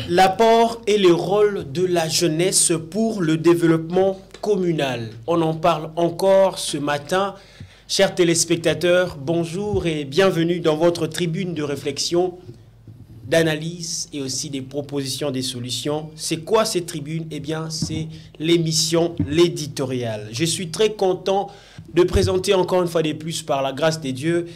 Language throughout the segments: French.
L'apport et le rôle de la jeunesse pour le développement communal. On en parle encore ce matin. Chers téléspectateurs, bonjour et bienvenue dans votre tribune de réflexion, d'analyse et aussi des propositions, des solutions. C'est quoi cette tribune? Eh bien, c'est l'émission, l'éditorial. Je suis très content de présenter encore une fois de plus, par la grâce des dieux,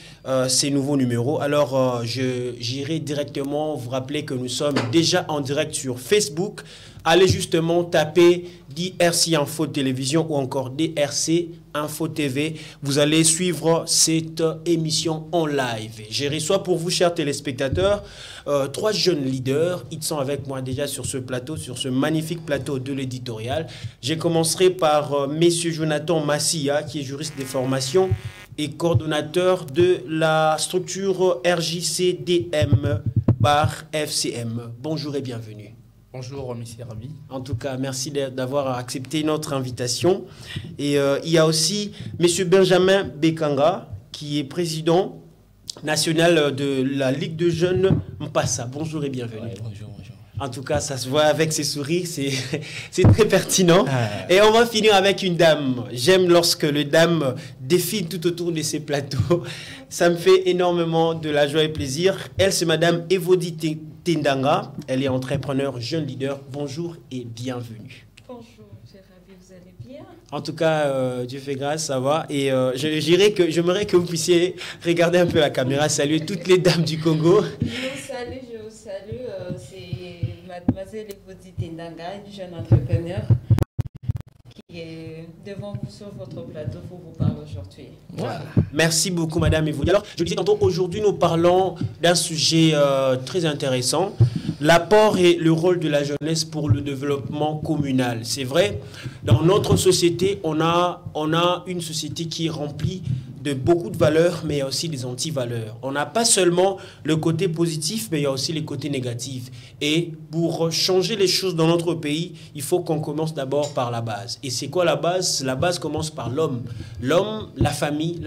ces nouveaux numéros. Alors, j'irai directement vous rappeler que nous sommes déjà en direct sur Facebook. Allez justement taper DRC Info Télévision ou encore DRC Info TV. Vous allez suivre cette émission en live. J'ai reçois pour vous, chers téléspectateurs, 3 jeunes leaders. Ils sont avec moi déjà sur ce plateau, sur ce magnifique plateau de l'éditorial. Je commencerai par Monsieur Jonathan Massia, qui est juriste de formation et coordonnateur de la structure RJCDM/FCM. Bonjour et bienvenue. Bonjour, M. Rabi. En tout cas, merci d'avoir accepté notre invitation. Et il y a aussi M. Benjamin Bekanga, qui est président national de la Ligue de jeunes Mpassa. Bonjour et bienvenue. Ouais, bonjour. En tout cas, ça se voit avec ses sourires, c'est très pertinent. Et on va finir avec une dame. J'aime lorsque les dames défilent tout autour de ces plateaux. Ça me fait énormément de la joie et plaisir. Elle, c'est Madame Evodi Tindanga. Elle est entrepreneur, jeune leader. Bonjour et bienvenue. Bonjour, M. Rabi, vous allez bien? En tout cas, Dieu fait grâce, ça va. Et j'aimerais que vous puissiez regarder un peu la caméra, saluer toutes les dames du Congo. Je vous salue. C'est Mademoiselle Evodi Tindanga, une jeune entrepreneur qui est devant vous sur votre plateau pour vous parler aujourd'hui. Voilà. Merci beaucoup, Madame Evodi. Alors, je disais tantôt, aujourd'hui, nous parlons d'un sujet très intéressant, l'apport et le rôle de la jeunesse pour le développement communal. C'est vrai, dans notre société, on a une société qui est remplie de beaucoup de valeurs, mais il y a aussi des anti-valeurs. On n'a pas seulement le côté positif, mais il y a aussi les côtés négatifs. Et pour changer les choses dans notre pays, il faut qu'on commence d'abord par la base. Et c'est quoi la base? La base commence par l'homme. L'homme, la famille,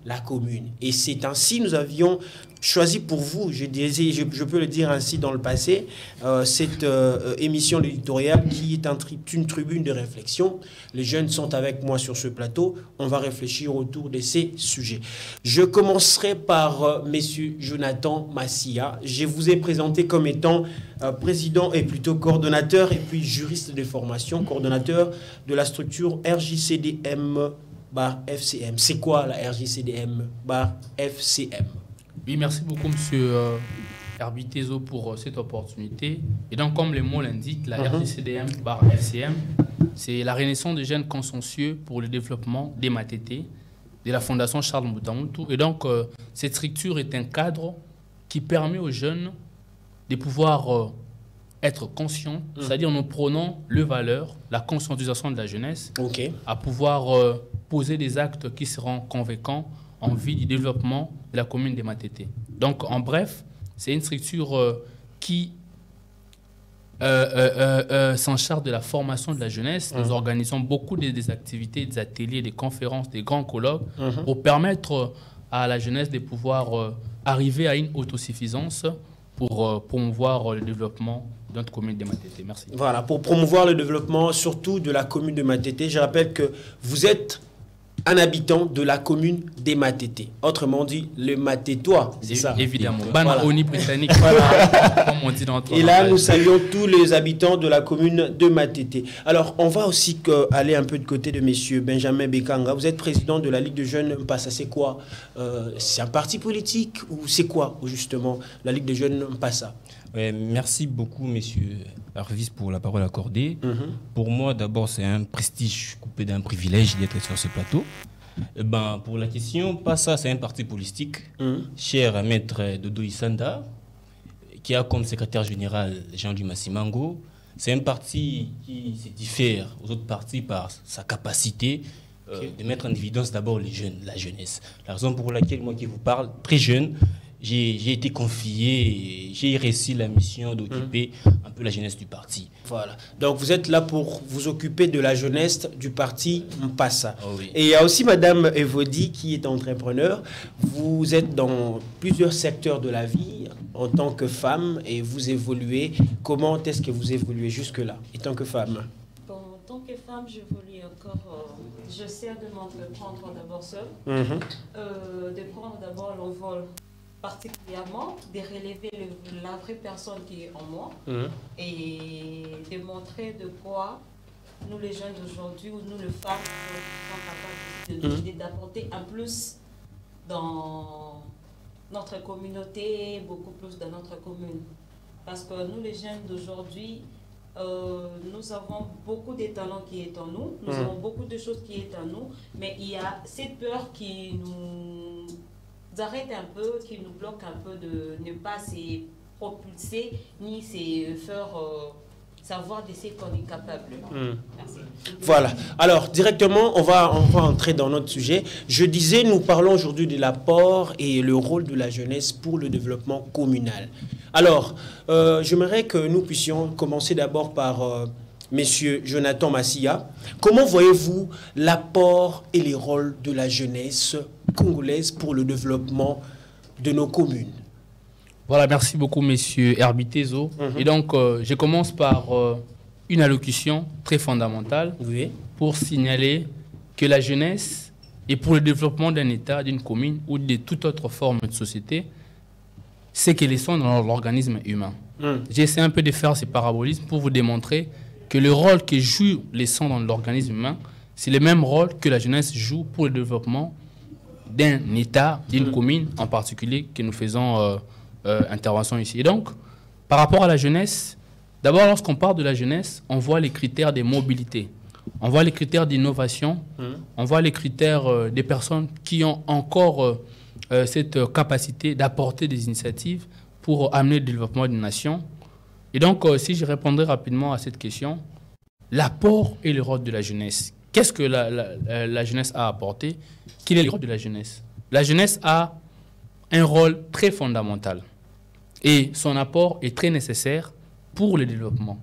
la commune. Et c'est ainsi nous avions choisi pour vous, je peux le dire ainsi dans le passé, cette émission éditoriale qui est une tribune de réflexion. Les jeunes sont avec moi sur ce plateau. On va réfléchir autour de ces sujets. Je commencerai par Monsieur Jonathan Massia. Je vous ai présenté comme étant président et plutôt coordonnateur et puis juriste de formation, coordonnateur de la structure RJCDM/FCM. C'est quoi la RJCDM/FCM? Oui, merci beaucoup, M. Herbitezo, pour cette opportunité. Et donc, comme le mot l'indique, la RJCDM/FCM, c'est la Renaissance des jeunes consciencieux pour le développement des MATT de la Fondation Charles Moutamoutou. Et donc, cette structure est un cadre qui permet aux jeunes de pouvoir être conscients, c'est-à-dire nous prenons le valeur, la conscientisation de la jeunesse, à pouvoir poser des actes qui seront convaincants en vue du développement de la commune des Matete. Donc, en bref, c'est une structure qui s'en charge de la formation de la jeunesse. Nous organisons beaucoup des activités, des ateliers, des conférences, des grands colloques pour permettre à la jeunesse de pouvoir arriver à une autosuffisance pour promouvoir le développement de notre commune de Matete. Merci. Voilà, pour promouvoir le développement surtout de la commune de Matete. Je rappelle que vous êtes un habitant de la commune des Matete. Autrement dit, le Matétois, c'est ça? Évidemment. Banoni britannique, voilà. Comme on dit dans notre Et là, nous saluons tous les habitants de la commune de Matete. Alors, on va aussi aller un peu de côté de monsieur Benjamin Bekanga. Vous êtes président de la Ligue de jeunes Mpassa. C'est quoi? C'est un parti politique ou c'est quoi, justement, la Ligue de jeunes Mpassa? Ouais, merci beaucoup, monsieur Arvis, pour la parole accordée. Pour moi, d'abord, c'est un prestige coupé d'un privilège d'être sur ce plateau. Pour la question, pas ça, c'est un parti politique, cher à maître Dodo Isanda, qui a comme secrétaire général Jean-Louis Massimango. C'est un parti qui se diffère aux autres partis par sa capacité de mettre en évidence d'abord les jeunes, la jeunesse. La raison pour laquelle moi qui vous parle, très jeune, j'ai été confié, j'ai réussi la mission d'occuper un peu la jeunesse du parti. Voilà. Donc vous êtes là pour vous occuper de la jeunesse du parti Mpassa. Oh oui. Et il y a aussi Madame Evodi qui est entrepreneur. Vous êtes dans plusieurs secteurs de la vie en tant que femme et vous évoluez. Comment est-ce que vous évoluez jusque-là, en tant que femme? Bon, en tant que femme, j'évolue encore. J'essaie de m'entreprendre d'abord seule, de prendre d'abord l'envol particulièrement, de relever la vraie personne qui est en moi et de montrer de quoi nous les jeunes d'aujourd'hui ou nous les femmes sommes capables d'apporter un plus dans notre communauté, beaucoup plus dans notre commune. Parce que nous les jeunes d'aujourd'hui, nous avons beaucoup de talents qui est en nous, nous avons beaucoup de choses qui est en nous, mais il y a cette peur qui nous arrête un peu, qui nous bloque un peu de ne pas se propulser, ni se faire savoir de ce qu'on est capable. Merci. Voilà. Alors, directement, on va entrer dans notre sujet. Je disais, nous parlons aujourd'hui de l'apport et le rôle de la jeunesse pour le développement communal. Alors, j'aimerais que nous puissions commencer d'abord par Monsieur Jonathan Massia. Comment voyez-vous l'apport et les rôles de la jeunesse congolaise pour le développement de nos communes? Voilà, merci beaucoup, Monsieur Herbitezo. Et donc, je commence par une allocution très fondamentale pour signaler que la jeunesse est pour le développement d'un État, d'une commune ou de toute autre forme de société, c'est qu'elle est dans l'organisme humain. J'essaie un peu de faire ces parabolismes pour vous démontrer que le rôle que joue les sons dans l'organisme humain, c'est le même rôle que la jeunesse joue pour le développement d'un État, d'une commune en particulier, que nous faisons intervention ici. Et donc, par rapport à la jeunesse, d'abord, lorsqu'on parle de la jeunesse, on voit les critères de mobilité, on voit les critères d'innovation, on voit les critères des personnes qui ont encore cette capacité d'apporter des initiatives pour amener le développement d'une nation. Et donc, si je répondrais rapidement à cette question, l'apport et le rôle de la jeunesse. Qu'est-ce que la jeunesse a apporté? Quel est le rôle de la jeunesse? La jeunesse a un rôle très fondamental et son apport est très nécessaire pour le développement.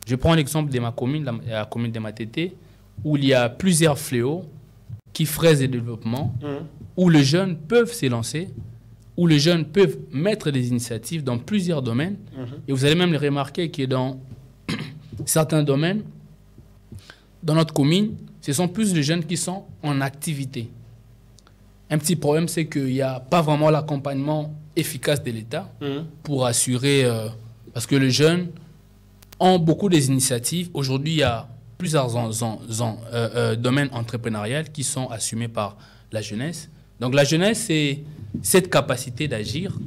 Je prends l'exemple de ma commune, la commune de Matete, où il y a plusieurs fléaux qui fraisent le développement, où les jeunes peuvent s'élancer, où les jeunes peuvent mettre des initiatives dans plusieurs domaines. Et vous allez même le remarquer que dans certains domaines, dans notre commune, ce sont plus les jeunes qui sont en activité. Un petit problème, c'est qu'il n'y a pas vraiment l'accompagnement efficace de l'État pour assurer... parce que les jeunes ont beaucoup des initiatives. Aujourd'hui, il y a plusieurs domaines entrepreneuriaux qui sont assumés par la jeunesse. Donc la jeunesse, c'est cette capacité d'agir,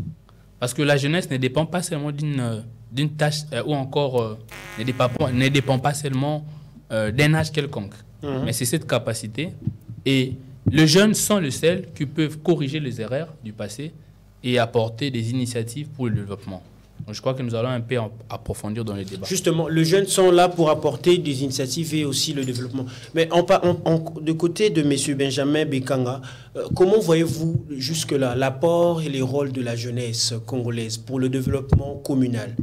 parce que la jeunesse ne dépend pas seulement d'une tâche ou encore ne dépend pas seulement d'un âge quelconque, mais c'est cette capacité. Et les jeunes sont les seuls qui peuvent corriger les erreurs du passé et apporter des initiatives pour le développement. Donc, je crois que nous allons un peu approfondir dans les débats. Justement, les jeunes sont là pour apporter des initiatives et aussi le développement. Mais de côté de M. Benjamin Bekanga, comment voyez-vous jusque-là l'apport et les rôles de la jeunesse congolaise pour le développement communal?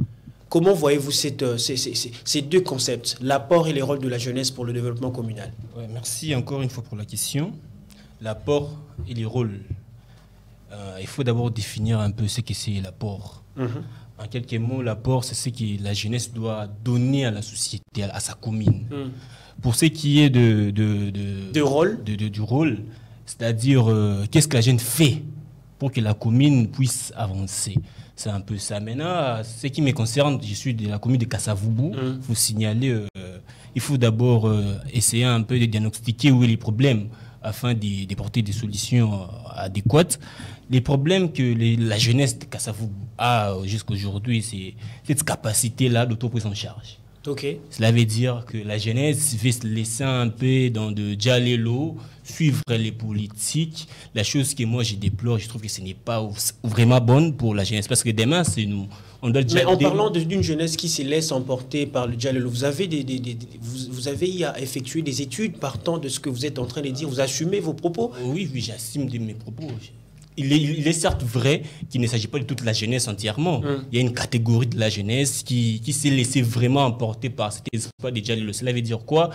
Comment voyez-vous ces deux concepts, l'apport et les rôles de la jeunesse pour le développement communal? Ouais, merci encore une fois pour la question. L'apport et les rôles. Il faut d'abord définir un peu ce que c'est l'apport. En quelques mots, l'apport, c'est ce que la jeunesse doit donner à la société, à sa commune. Pour ce qui est du rôle, c'est-à-dire qu'est-ce que la jeune fait pour que la commune puisse avancer. C'est un peu ça. Maintenant, ce qui me concerne, je suis de la commune de Kasavubu. Il faut signaler, il faut d'abord essayer un peu de diagnostiquer où est les problèmes afin de porter des solutions adéquates. Les problèmes que la jeunesse de Kasavubu a jusqu'à aujourd'hui, c'est cette capacité-là d'autoprise en charge. Cela veut dire que la jeunesse veut se laisser un peu dans de dialélo, suivre les politiques. La chose que moi je déplore, je trouve que ce n'est pas vraiment bonne pour la jeunesse. Parce que demain, c'est nous. On doit Mais en parlant d'une jeunesse qui se laisse emporter par le dialélo, vous avez à effectuer des études partant de ce que vous êtes en train de dire. Vous assumez vos propos? Oui, j'assume mes propos. Il est certes vrai qu'il ne s'agit pas de toute la jeunesse entièrement. Il y a une catégorie de la jeunesse qui s'est laissée vraiment emporter par cet espoir de dialogue. Cela veut dire quoi?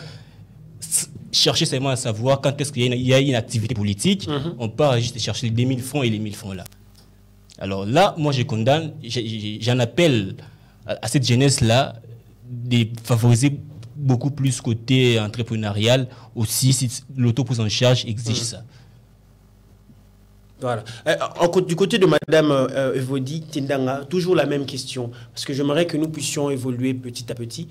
Chercher seulement à savoir quand est-ce qu'il y a une activité politique, on part juste chercher les 1000 francs et les 1000 francs là. Alors là, moi je condamne, j'en appelle à cette jeunesse-là de favoriser beaucoup plus côté entrepreneurial aussi si l'auto-prise en charge exige ça. Voilà. Du côté de Madame Evodi Tindanga, toujours la même question, parce que j'aimerais que nous puissions évoluer petit à petit.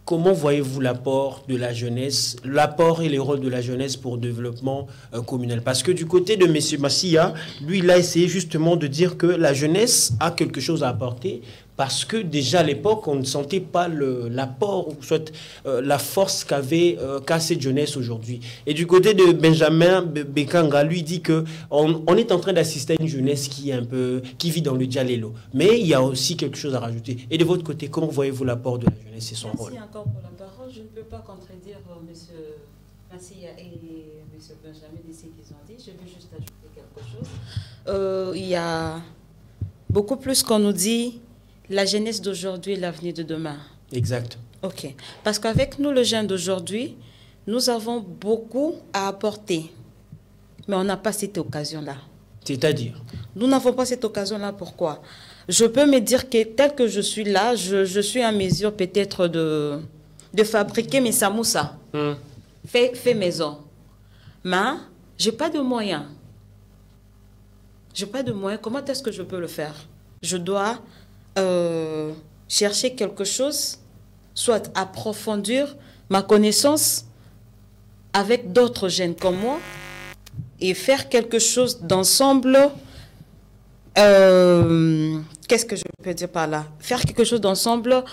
Comment voyez-vous l'apport de la jeunesse, l'apport et les rôles de la jeunesse pour le développement communal? Parce que du côté de M. Massia, lui, il a essayé justement de dire que la jeunesse a quelque chose à apporter, parce que déjà à l'époque, on ne sentait pas l'apport ou soit la force qu'a cette jeunesse aujourd'hui. Et du côté de Benjamin Bekanga, lui dit que on est en train d'assister à une jeunesse qui vit dans le dialélo. Mais il y a aussi quelque chose à rajouter. Et de votre côté, comment voyez-vous l'apport de la jeunesse et son rôle? Merci encore pour la parole. Je ne peux pas contredire M. Massia et M. Benjamin de ce qu'ils ont dit. Je veux juste ajouter quelque chose. Il y a beaucoup plus qu'on nous dit. La jeunesse d'aujourd'hui est l'avenir de demain. Exact. OK. Parce qu'avec nous, les jeunes d'aujourd'hui, nous avons beaucoup à apporter. Mais on n'a pas cette occasion-là. C'est-à-dire? Nous n'avons pas cette occasion-là. Pourquoi? Je peux me dire que tel que je suis là, je suis en mesure peut-être de fabriquer mes samoussas. Fait maison. Mais je n'ai pas de moyens. Je n'ai pas de moyens. Comment est-ce que je peux le faire? Je dois chercher quelque chose, soit approfondir ma connaissance avec d'autres jeunes comme moi et faire quelque chose d'ensemble. Qu'est-ce que je peux dire par là? Faire quelque chose d'ensemble,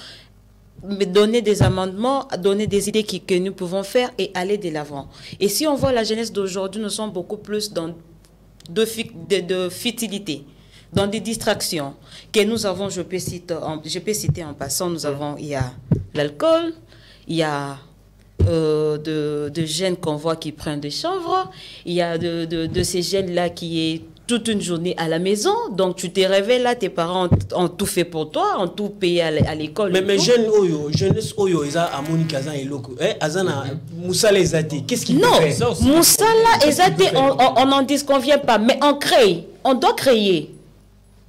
me donner des amendements, donner des idées que nous pouvons faire et aller de l'avant. Et si on voit la jeunesse d'aujourd'hui, nous sommes beaucoup plus dans de futilité, dans des distractions que nous avons, je peux citer en passant, il y a l'alcool, il y a de jeunes qu'on voit qui prennent des chanvres, il y a de ces jeunes-là qui est toute une journée à la maison, donc tu te réveilles là, tes parents ont tout fait pour toi, ont tout payé à l'école. Mais jeunes oyo, ils ont amoni kazan et loko. Azana Moussa les athées. Qu'est-ce qu'ils fait? Non, Moussa là, les athées, on n'en disconvient pas, mais on crée, on doit créer.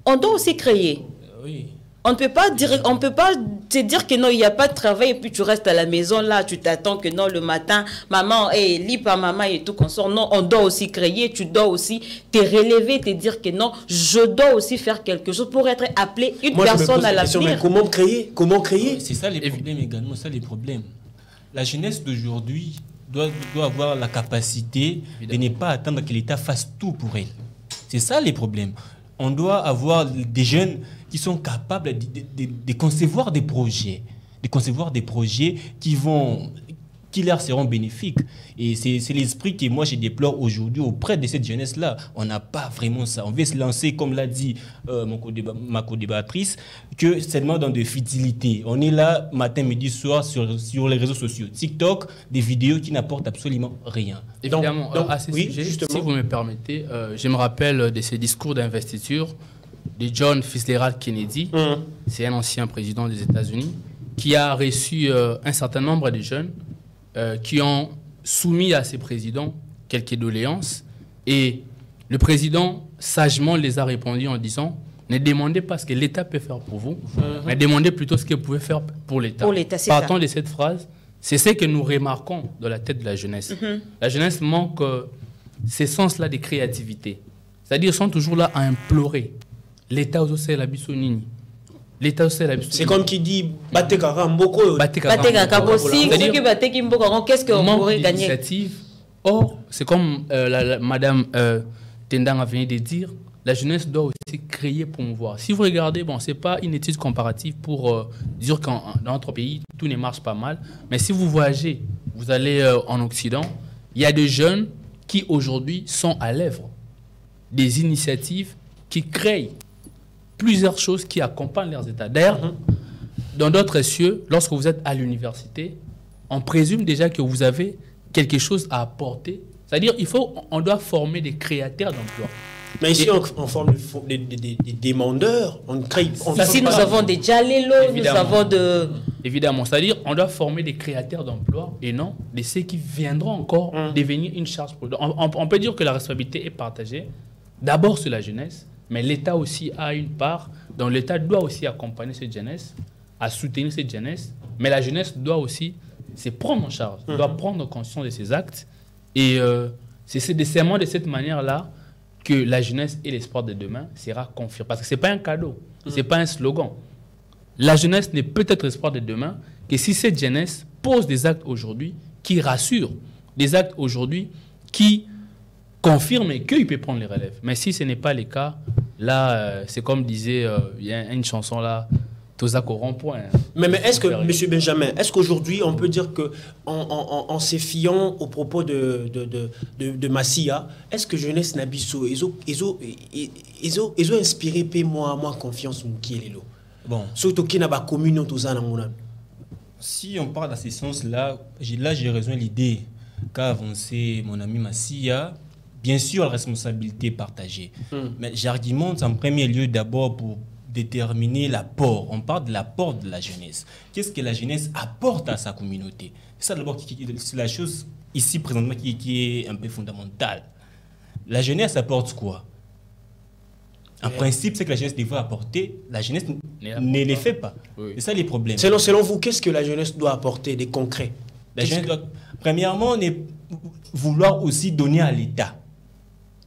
On doit aussi créer. Oui. On ne peut pas te dire que non, il n'y a pas de travail et puis tu restes à la maison là, tu t'attends que non, le matin, maman, lis par maman et tout qu'on sort. Non, on doit aussi créer, tu dois aussi te relever, te dire que non, je dois aussi faire quelque chose pour être appelé une personne à l'avenir. Comment créer? Comment créer? C'est ça les problèmes également, ça les problèmes. La jeunesse d'aujourd'hui doit avoir la capacité de ne pas attendre que l'État fasse tout pour elle. C'est ça les problèmes. On doit avoir des jeunes qui sont capables de concevoir des projets, qui leur seront bénéfiques. Et c'est l'esprit que moi je déplore aujourd'hui auprès de cette jeunesse-là. On n'a pas vraiment ça. On veut se lancer, comme l'a dit ma co-débattrice, que seulement dans de futilités. On est là matin, midi, soir sur les réseaux sociaux. TikTok, des vidéos qui n'apportent absolument rien. Évidemment, à ce sujet, si vous me permettez, je me rappelle de ces discours d'investiture de John Fitzgerald Kennedy. C'est un ancien président des États-Unis qui a reçu un certain nombre de jeunes qui ont soumis à ces présidents quelques doléances. Et le président sagement les a répondu en disant: ne demandez pas ce que l'État peut faire pour vous, mais demandez plutôt ce que vous pouvez faire pour l'État. Partant de cette phrase, c'est ce que nous remarquons dans la tête de la jeunesse. La jeunesse manque ce sens-là de créativité. C'est-à-dire, ils sont toujours là à implorer. L'État aussi, la bisonini. L'État aussi, la bisonini. C'est comme qui dit Batekaka Mboko. Batekaka Bossi. Qu'est-ce qu'on pourrait gagner? Or, c'est comme Madame Tendanga vient de dire, la jeunesse doit aussi créer, promouvoir. Si vous regardez, bon, ce n'est pas une étude comparative pour dire qu'en dans notre pays, tout ne marche pas mal. Mais si vous voyagez, vous allez en Occident, il y a des jeunes qui aujourd'hui sont à l'œuvre. Des initiatives qui créent plusieurs choses qui accompagnent leurs États. D'ailleurs, dans d'autres cieux, lorsque vous êtes à l'université, on présume déjà que vous avez quelque chose à apporter. C'est-à-dire on doit former des créateurs d'emplois. Mais ici, on forme des demandeurs. On crée, ici, nous avons des Jalelo, nous avons de... Évidemment, c'est-à-dire on doit former des créateurs d'emplois et non de ceux qui viendront encore devenir une charge pour... On peut dire que la responsabilité est partagée, d'abord sur la jeunesse, mais l'État aussi a une part, donc l'État doit aussi accompagner cette jeunesse, à soutenir cette jeunesse, mais la jeunesse doit aussi se prendre en charge, doit prendre conscience de ses actes, et c'est seulement de cette manière-là que la jeunesse et l'espoir de demain sera confirmé. Parce que ce n'est pas un cadeau, ce n'est pas un slogan. La jeunesse n'est peut-être l'espoir de demain que si cette jeunesse pose des actes aujourd'hui qui rassurent, des actes aujourd'hui qui confirment qu'il peut prendre les relèves. Mais si ce n'est pas le cas, là, c'est comme disait, il y a une chanson là, Tozak au rond-point. Mais est-ce que, M. Benjamin, est-ce qu'aujourd'hui, on peut dire que en se fiant aux propos de Massia, est-ce que jeunesse Nabiso, ils ont inspiré moi confiance qui est l'élo? Bon. Surtout qu'il n'a pas commune. Si on parle dans ce sens-là, j'ai rejoint l'idée qu'a avancé mon ami Massia. Bien sûr, la responsabilité est partagée. Mais j'argumente en premier lieu d'abord pour déterminer l'apport. On parle de l'apport de la jeunesse. Qu'est-ce que la jeunesse apporte à sa communauté? C'est ça d'abord, c'est la chose ici présentement qui est un peu fondamentale. La jeunesse apporte quoi? En principe, c'est que la jeunesse devrait apporter. La jeunesse ne les fait pas. Oui. C'est ça les problèmes. Selon vous, qu'est-ce que la jeunesse doit apporter des concrets? La jeunesse doit, premièrement, vouloir aussi donner à l'État.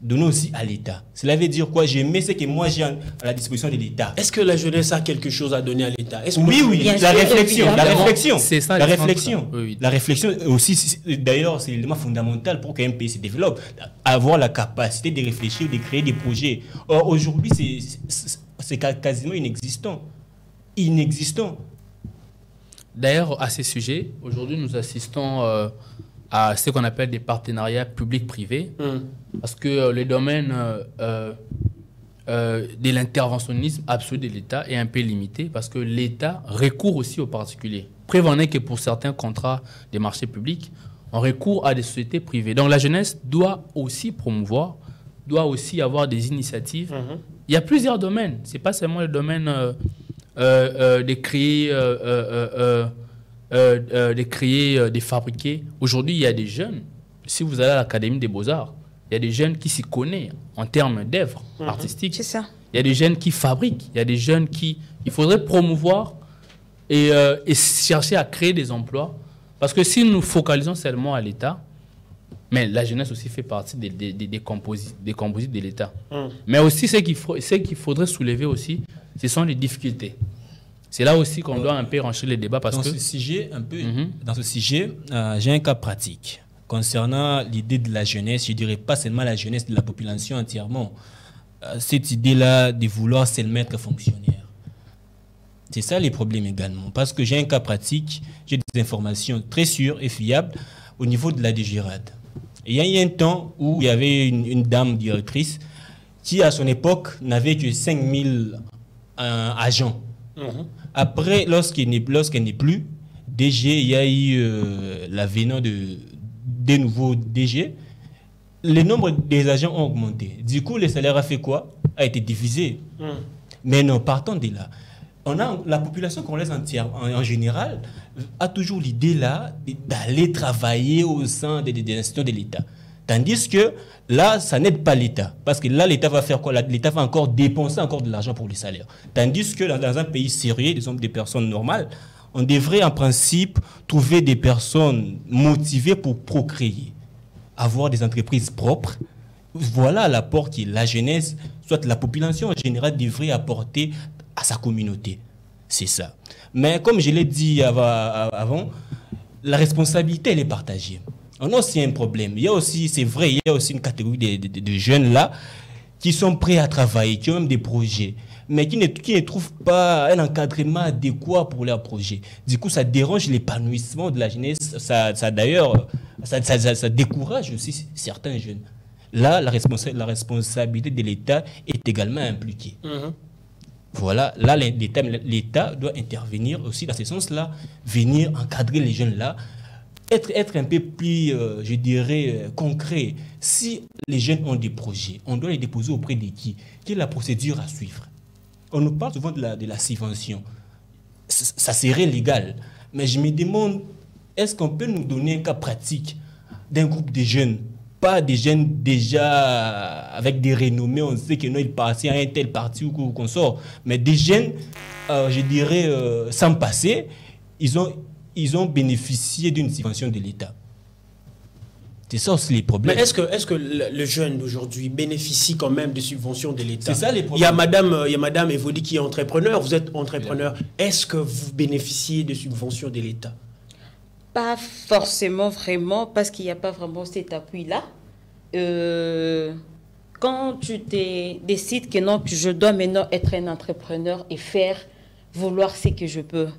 Donner aussi à l'État. Cela veut dire quoi? J'aimais ce que moi j'ai à la disposition de l'État. Est-ce que la jeunesse a quelque chose à donner à l'État? Oui, la réflexion. La réflexion. C'est ça. La réflexion. Oui. La réflexion aussi, d'ailleurs, c'est l'élément fondamental pour qu'un pays se développe. Avoir la capacité de réfléchir, de créer des projets. Or, aujourd'hui, c'est quasiment inexistant. Inexistant. D'ailleurs, à ce sujet, aujourd'hui, nous assistons à ce qu'on appelle des partenariats publics-privés, parce que le domaine de l'interventionnisme absolu de l'État est un peu limité, parce que l'État recourt aussi aux particuliers. Preuve en est que pour certains contrats des marchés publics, on recourt à des sociétés privées. Donc la jeunesse doit aussi promouvoir, doit aussi avoir des initiatives. Il y a plusieurs domaines, ce n'est pas seulement le domaine de créer... de créer, de fabriquer. Aujourd'hui, il y a des jeunes, si vous allez à l'Académie des Beaux-Arts, il y a des jeunes qui s'y connaissent en termes d'œuvres artistiques. C'est ça. Il y a des jeunes qui fabriquent, il y a des jeunes qui... Il faudrait promouvoir et chercher à créer des emplois. Parce que si nous focalisons seulement à l'État, mais la jeunesse aussi fait partie des composites de l'État. Mais aussi, ce qu'il faudrait soulever aussi, ce sont les difficultés. C'est là aussi qu'on doit un peu rancher les débats parce dans ce sujet, j'ai un cas pratique concernant l'idée de la jeunesse. Je dirais pas seulement la jeunesse, de la population entièrement. Cette idée-là de vouloir seulement être fonctionnaire. C'est ça les problèmes également. Parce que j'ai un cas pratique, j'ai des informations très sûres et fiables au niveau de la DGRAD. Et il y a eu un temps où il y avait une dame directrice qui, à son époque, n'avait que 5000 agents. Après, lorsqu'elle n'est plus DG, il y a eu l'avènement des nouveaux DG. Le nombre des agents ont augmenté. Du coup, le salaire a fait quoi? A été divisé. Mais non, partons de là. La population congolaise entière, en général, a toujours l'idée là d'aller travailler au sein des institutions de l'État. Tandis que là, ça n'aide pas l'État. Parce que là, l'État va faire quoi? L'État va encore dépenser encore de l'argent pour les salaires. Tandis que dans un pays sérieux, des personnes normales, on devrait en principe trouver des personnes motivées pour procréer, avoir des entreprises propres. Voilà l'apport que la jeunesse, soit la population en général, devrait apporter à sa communauté. C'est ça. Mais comme je l'ai dit avant, la responsabilité, elle est partagée. On a aussi un problème. Il y a aussi, c'est vrai, il y a aussi une catégorie de jeunes là qui sont prêts à travailler, qui ont même des projets, mais qui ne trouvent pas un encadrement adéquat pour leurs projets. Du coup, ça dérange l'épanouissement de la jeunesse. Ça décourage aussi certains jeunes. Là, la responsabilité de l'État est également impliquée. Voilà, là, l'État doit intervenir aussi dans ce sens-là, venir encadrer les jeunes-là, être un peu plus, je dirais, concret. Si les jeunes ont des projets, on doit les déposer auprès de qui? Quelle est la procédure à suivre? On nous parle souvent de la subvention. Ça serait légal. Mais je me demande, est-ce qu'on peut nous donner un cas pratique d'un groupe de jeunes? Pas des jeunes déjà avec des renommées, on sait que non, ils passent à un tel parti ou qu'on sort, mais des jeunes, je dirais, sans passer, ils ont bénéficié d'une subvention de l'État. C'est ça aussi les problèmes. Mais est-ce que le jeune d'aujourd'hui bénéficie quand même de subventions de l'État? C'est ça les problèmes. Il y a madame Evody qui est entrepreneur, vous êtes entrepreneur. Est-ce que vous bénéficiez de subventions de l'État? Pas forcément vraiment, parce qu'il n'y a pas vraiment cet appui-là. Quand tu décides que non, je dois maintenant être un entrepreneur et vouloir ce que je peux.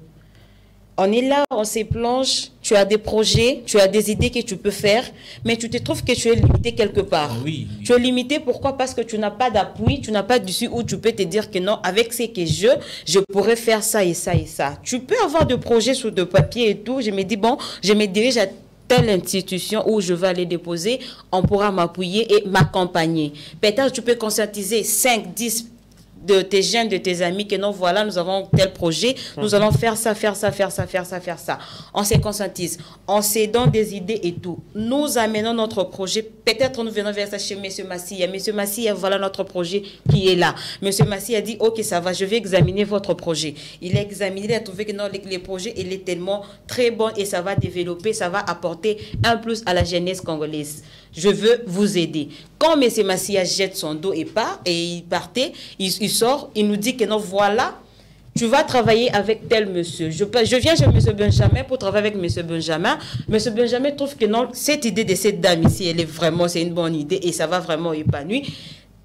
On est là, on se plonge, tu as des projets, tu as des idées que tu peux faire, mais tu te trouves que tu es limité quelque part. Oui. Tu es limité, pourquoi? Parce que tu n'as pas d'appui, tu n'as pas d'issue où tu peux te dire que non, avec ce que je pourrais faire ça et ça et ça. Tu peux avoir des projets sur de papier et tout. Je me dis, bon, je me dirige à telle institution où je vais aller déposer, on pourra m'appuyer et m'accompagner. Peut-être tu peux conscientiser 5, 10 de tes jeunes, de tes amis, que non, voilà, nous avons tel projet, nous allons faire ça. On se conscientise, on se donne des idées et tout. Nous amenons notre projet, peut-être nous venons vers ça chez M. Massia. M. Massia, voilà notre projet qui est là. M. Massia a dit, ok, ça va, je vais examiner votre projet. Il a examiné, il a trouvé que non, les projets, il est tellement très bon et ça va développer, ça va apporter un plus à la jeunesse congolaise. Je veux vous aider. Quand M. Massia jette son dos et part, et il partait, il sort, il nous dit que non, voilà, tu vas travailler avec tel monsieur. Je viens chez M. Benjamin pour travailler avec M. Benjamin. M. Benjamin trouve que non, cette idée de cette dame ici, c'est une bonne idée et ça va vraiment épanouir.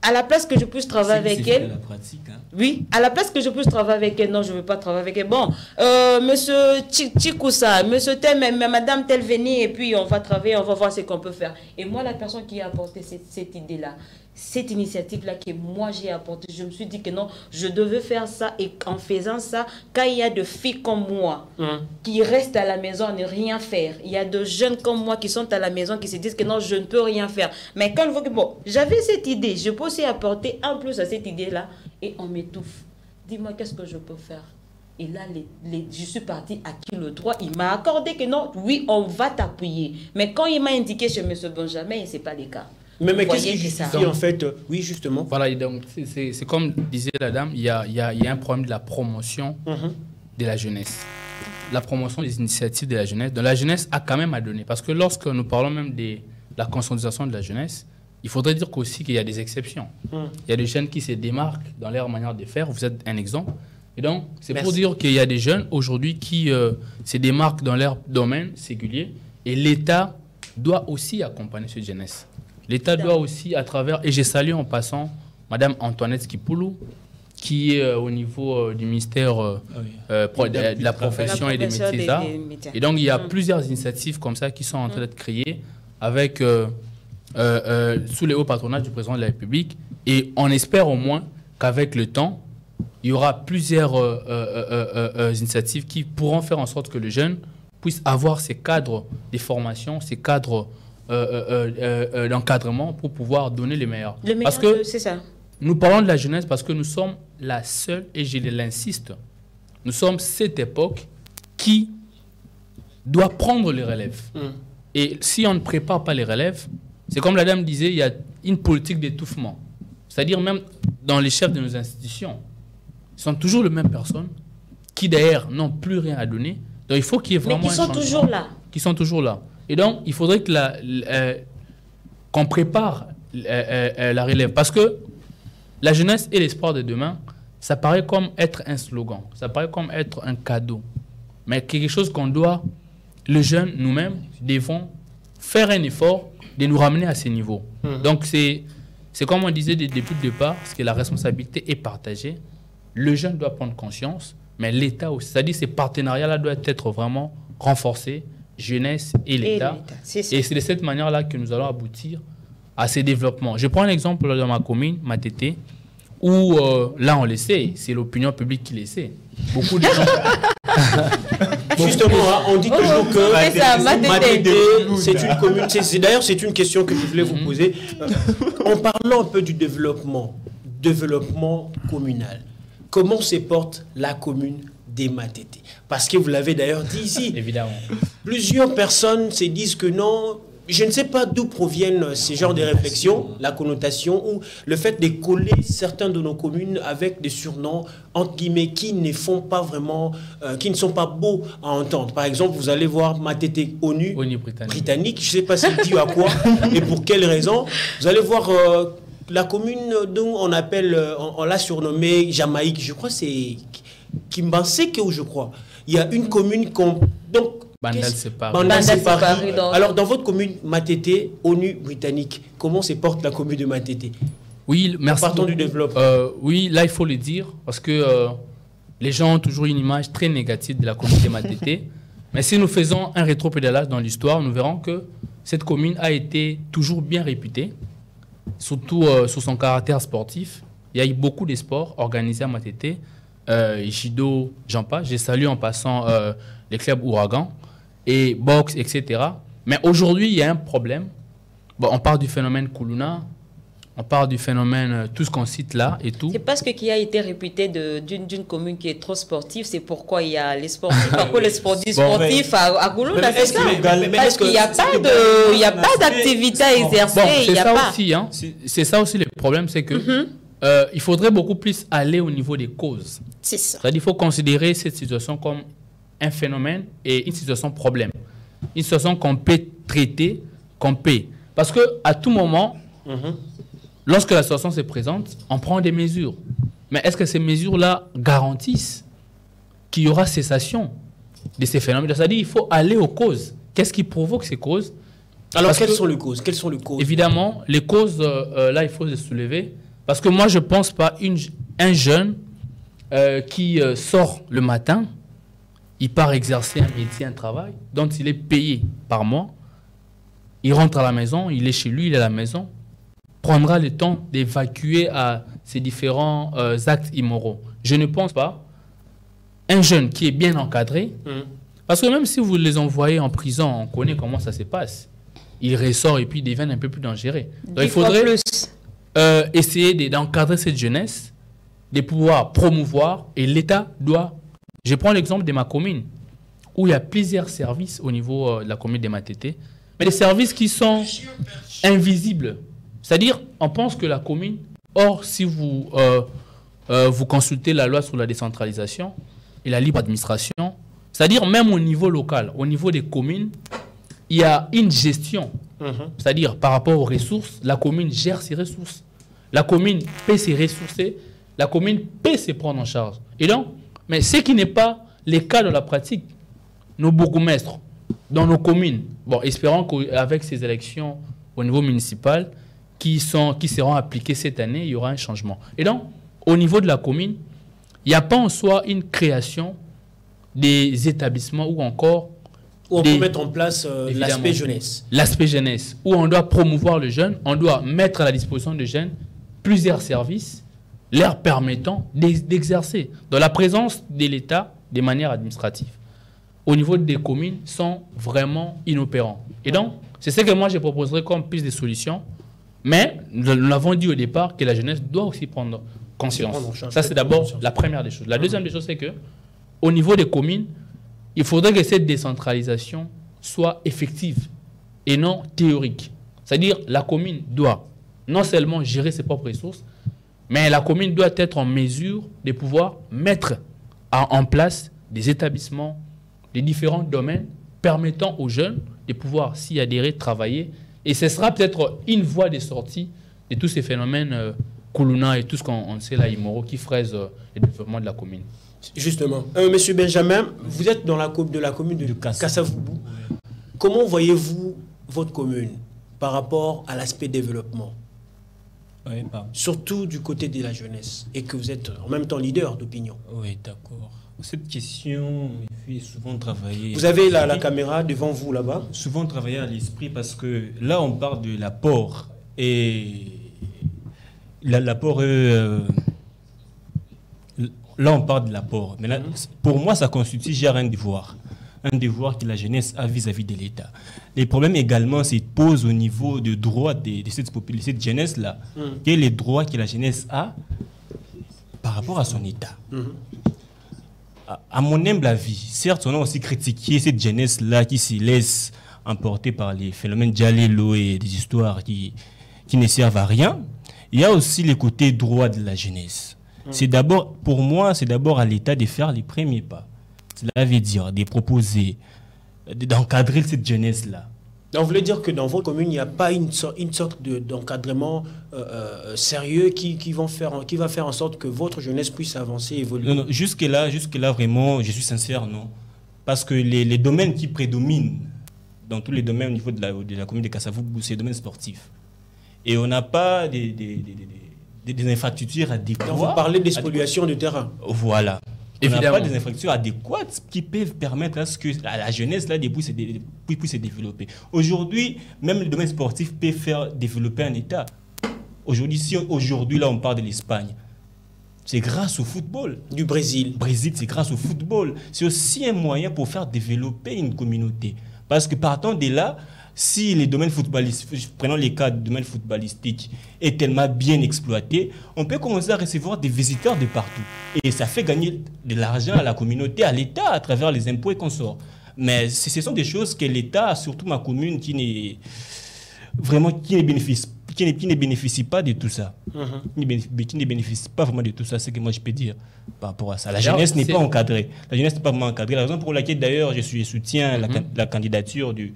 À la place que je puisse travailler avec elle. La pratique, hein. Oui, à la place que je puisse travailler avec elle, non, je ne veux pas travailler avec elle. Bon, monsieur Chikoussa, monsieur tel, madame tel, venez et puis on va travailler, on va voir ce qu'on peut faire. Et moi, la personne qui a apporté cette idée-là, cette initiative-là que moi j'ai apportée, je me suis dit que non, je devais faire ça et en faisant ça, quand il y a de filles comme moi qui restent à la maison à ne rien faire, il y a de jeunes comme moi qui sont à la maison qui se disent que non, je ne peux rien faire. Mais quand je vois que bon, j'avais cette idée, je peux aussi apporter un plus à cette idée-là et on m'étouffe. Dis-moi, qu'est-ce que je peux faire? Et là, je suis partie à qui le droit. Il m'a accordé que non, oui, on va t'appuyer. Mais quand il m'a indiqué chez M. Benjamin, ce n'est pas le cas. Mais qu'est-ce qui justifie en fait? Oui, justement. Voilà, donc c'est comme disait la dame, il y a un problème de la promotion de la jeunesse. La promotion des initiatives de la jeunesse. Donc la jeunesse a quand même à donner. Parce que lorsque nous parlons même de la conscientisation de la jeunesse, il faudrait dire aussi qu'il y a des exceptions. Il y a des jeunes qui se démarquent dans leur manière de faire. Vous êtes un exemple. Et donc, c'est pour dire qu'il y a des jeunes aujourd'hui qui se démarquent dans leur domaine singulier. Et l'État doit aussi accompagner cette jeunesse. L'État doit aussi, à travers... Et je salue en passant Mme Antoinette Skipoulou, qui est au niveau du ministère de la profession et des métiers d'art. Et donc, il y a plusieurs initiatives comme ça qui sont en train d'être créées avec... sous les hauts patronage du président de la République, et on espère au moins qu'avec le temps, il y aura plusieurs initiatives qui pourront faire en sorte que le jeune puisse avoir ces cadres de formation, ces cadres d'encadrement pour pouvoir donner les meilleurs. Parce que c'est ça. Nous parlons de la jeunesse parce que nous sommes la seule, et je l'insiste, nous sommes cette époque qui doit prendre les relèves. Et si on ne prépare pas les relèves, c'est comme la dame disait, il y a une politique d'étouffement. C'est-à-dire même dans les chefs de nos institutions, ce sont toujours les mêmes personnes qui d'ailleurs n'ont plus rien à donner. Donc il faut qu'il y ait vraiment mais qui sont toujours là. Qui sont toujours là. Et donc il faudrait que qu'on prépare la relève. Parce que la jeunesse et l'espoir de demain, ça paraît comme être un slogan. Ça paraît comme être un cadeau. Mais quelque chose qu'on doit, les jeunes, nous-mêmes, devons faire un effort de nous ramener à ces niveaux. Donc c'est C'est comme on disait depuis le départ, parce que la responsabilité est partagée. Le jeune doit prendre conscience, mais l'État aussi. C'est-à-dire que ces partenariats-là doivent être vraiment renforcés, jeunesse et l'État. Et c'est de cette manière-là que nous allons aboutir à ces développements. Je prends un exemple dans ma commune, Matete, où là on le sait, c'est l'opinion publique qui le sait. Beaucoup de gens... Justement, hein, on dit toujours que Matete, c'est une commune. D'ailleurs, c'est une question que je voulais vous poser. En parlant un peu du développement communal, comment se porte la commune des Matete? Parce que vous l'avez d'ailleurs dit ici. Évidemment. Plusieurs personnes se disent que non. Je ne sais pas d'où proviennent ces genres de réflexions, la connotation ou le fait de coller certains de nos communes avec des surnoms, entre guillemets, qui ne font pas vraiment, qui ne sont pas beaux à entendre. Par exemple, vous allez voir Matete ONU britannique. Je ne sais pas s'il dit à quoi et pour quelle raison. Vous allez voir la commune dont on appelle, on l'a surnommée Jamaïque. Je crois que c'est Kimbanseke ou je crois. Il y a une commune qu'on... Donc, Bandal séparé. Alors, dans votre commune Matete, ONU britannique, comment se porte la commune de Matete? Oui, merci. Partons du développement. Oui, là, il faut le dire, parce que les gens ont toujours une image très négative de la commune de Matete. Mais si nous faisons un rétropédalage dans l'histoire, nous verrons que cette commune a été toujours bien réputée, surtout sur son caractère sportif. Il y a eu beaucoup de sports organisés à Matete. Judo, j'en passe. Je salue en passant les clubs Ouragan et boxe, etc. Mais aujourd'hui, il y a un problème. Bon, on parle du phénomène Kuluna, on parle du phénomène, tout ce qu'on cite là et tout. C'est parce que qui a été réputé d'une commune qui est trop sportive, c'est pourquoi il y a les sportifs, pourquoi les sportifs à Kuluna, c'est ça. Parce qu'il n'y a pas d'activité à exercer. Bon, c'est ça pas. Aussi, hein. C'est ça aussi le problème, c'est que il faudrait beaucoup plus aller au niveau des causes. C'est ça. C'est-à-dire qu'il faut considérer cette situation comme un phénomène et une situation problème. Une situation qu'on peut traiter, qu'on peut. Parce qu'à tout moment, lorsque la situation se présente, on prend des mesures. Mais est-ce que ces mesures-là garantissent qu'il y aura cessation de ces phénomènes? C'est-à-dire qu'il faut aller aux causes. Qu'est-ce qui provoque ces causes? Alors, quelles sont les causes? Évidemment, les causes, là, il faut les soulever. Parce que moi, je ne pense pas un jeune qui sort le matin, il part exercer un métier, un travail, dont il est payé par mois. Il rentre à la maison, il est chez lui, il est à la maison, prendra le temps d'évacuer à ses différents actes immoraux. Je ne pense pas un jeune qui est bien encadré, parce que même si vous les envoyez en prison, on connaît comment ça se passe. Il ressort et puis il devient un peu plus dangereux. Donc il faudrait essayer d'encadrer cette jeunesse, de pouvoir promouvoir, et l'État doit... Je prends l'exemple de ma commune, où il y a plusieurs services au niveau de la commune de Matete, mais des services qui sont invisibles. C'est-à-dire, on pense que la commune, or, si vous, vous consultez la loi sur la décentralisation et la libre administration, c'est-à-dire même au niveau local, au niveau des communes, il y a une gestion. C'est-à-dire, par rapport aux ressources, la commune gère ses ressources. La commune peut se ressourcer, la commune peut se prendre en charge. Et donc, mais ce qui n'est pas le cas de la pratique, nos bourgmestres, dans nos communes, bon, espérons qu'avec ces élections au niveau municipal qui seront appliquées cette année, il y aura un changement. Et donc, au niveau de la commune, il n'y a pas en soi une création des établissements ou encore... Où on peut mettre en place l'aspect jeunesse. L'aspect jeunesse, où on doit promouvoir le jeune, on doit mettre à la disposition des jeunes plusieurs services leur permettant d'exercer dans la présence de l'État de manière administrative. Au niveau des communes, sont vraiment inopérants. Et donc, c'est ce que moi je proposerais comme piste de solution. Mais nous l'avons dit au départ que la jeunesse doit aussi prendre conscience. Ça, c'est d'abord la première des choses. La deuxième des choses, c'est que au niveau des communes, il faudrait que cette décentralisation soit effective et non théorique. C'est-à-dire la commune doit non seulement gérer ses propres ressources, mais la commune doit être en mesure de pouvoir mettre en place des établissements, des différents domaines permettant aux jeunes de pouvoir s'y adhérer, travailler. Et ce sera peut-être une voie de sortie de tous ces phénomènes Kuluna et tout ce qu'on sait là, immoraux, qui fraisent le développement de la commune. Justement. Monsieur Benjamin, vous êtes dans la commune de Kassavubu. Comment voyez-vous votre commune par rapport à l'aspect développement? Oui, surtout du côté de la jeunesse, et que vous êtes en même temps leader d'opinion. Oui, d'accord. Cette question me fait souvent travailler. Vous avez la caméra devant vous là-bas. Souvent travailler à l'esprit parce que là, on parle de l'apport. Et l'apport... là, on parle de l'apport. Mais là, pour moi, ça constitue genre un devoir. Un devoir que la jeunesse a vis-à-vis de l'État. Les problèmes également se posent au niveau de droits de cette jeunesse-là. Quels sont les droits que la jeunesse a par rapport à son État? À mon humble avis, certes, on a aussi critiqué cette jeunesse-là qui se laisse emporter par les phénomènes Djalelo et des histoires qui ne servent à rien. Il y a aussi les côtés droits de la jeunesse. C'est d'abord, pour moi, c'est d'abord à l'État de faire les premiers pas. Cela veut dire de proposer, d'encadrer cette jeunesse-là. Donc, vous voulez dire que dans votre commune, il n'y a pas une sorte d'encadrement sérieux qui va faire en sorte que votre jeunesse puisse avancer, évoluer? Non, jusque-là, vraiment, je suis sincère, non. Parce que les domaines qui prédominent dans tous les domaines au niveau de la commune de Kasavubu, c'est le domaine sportif. Et on n'a pas des infrastructures adéquates. Donc, vous parlez d'expoliation de terrain. Voilà. On n'a Évidemment. pas des infrastructures adéquates qui peuvent permettre à ce que la jeunesse là, puisse se développer. Aujourd'hui, même le domaine sportif peut faire développer un État. Aujourd'hui, là, on parle de l'Espagne. C'est grâce au football. Du Brésil. Brésil, c'est grâce au football. C'est aussi un moyen pour faire développer une communauté. Parce que partant de là, si les domaines footballistiques, prenons les cas du domaine footballistique, est tellement bien exploité, on peut commencer à recevoir des visiteurs de partout. Et ça fait gagner de l'argent à la communauté, à l'État, à travers les impôts et consorts. Mais ce sont des choses que l'État, surtout ma commune, qui ne bénéficie pas de tout ça. Qui ne bénéficie pas vraiment de tout ça, c'est ce que moi je peux dire par rapport à ça. La jeunesse n'est pas encadrée. La jeunesse n'est pas vraiment encadrée. La raison pour laquelle d'ailleurs je soutiens la candidature de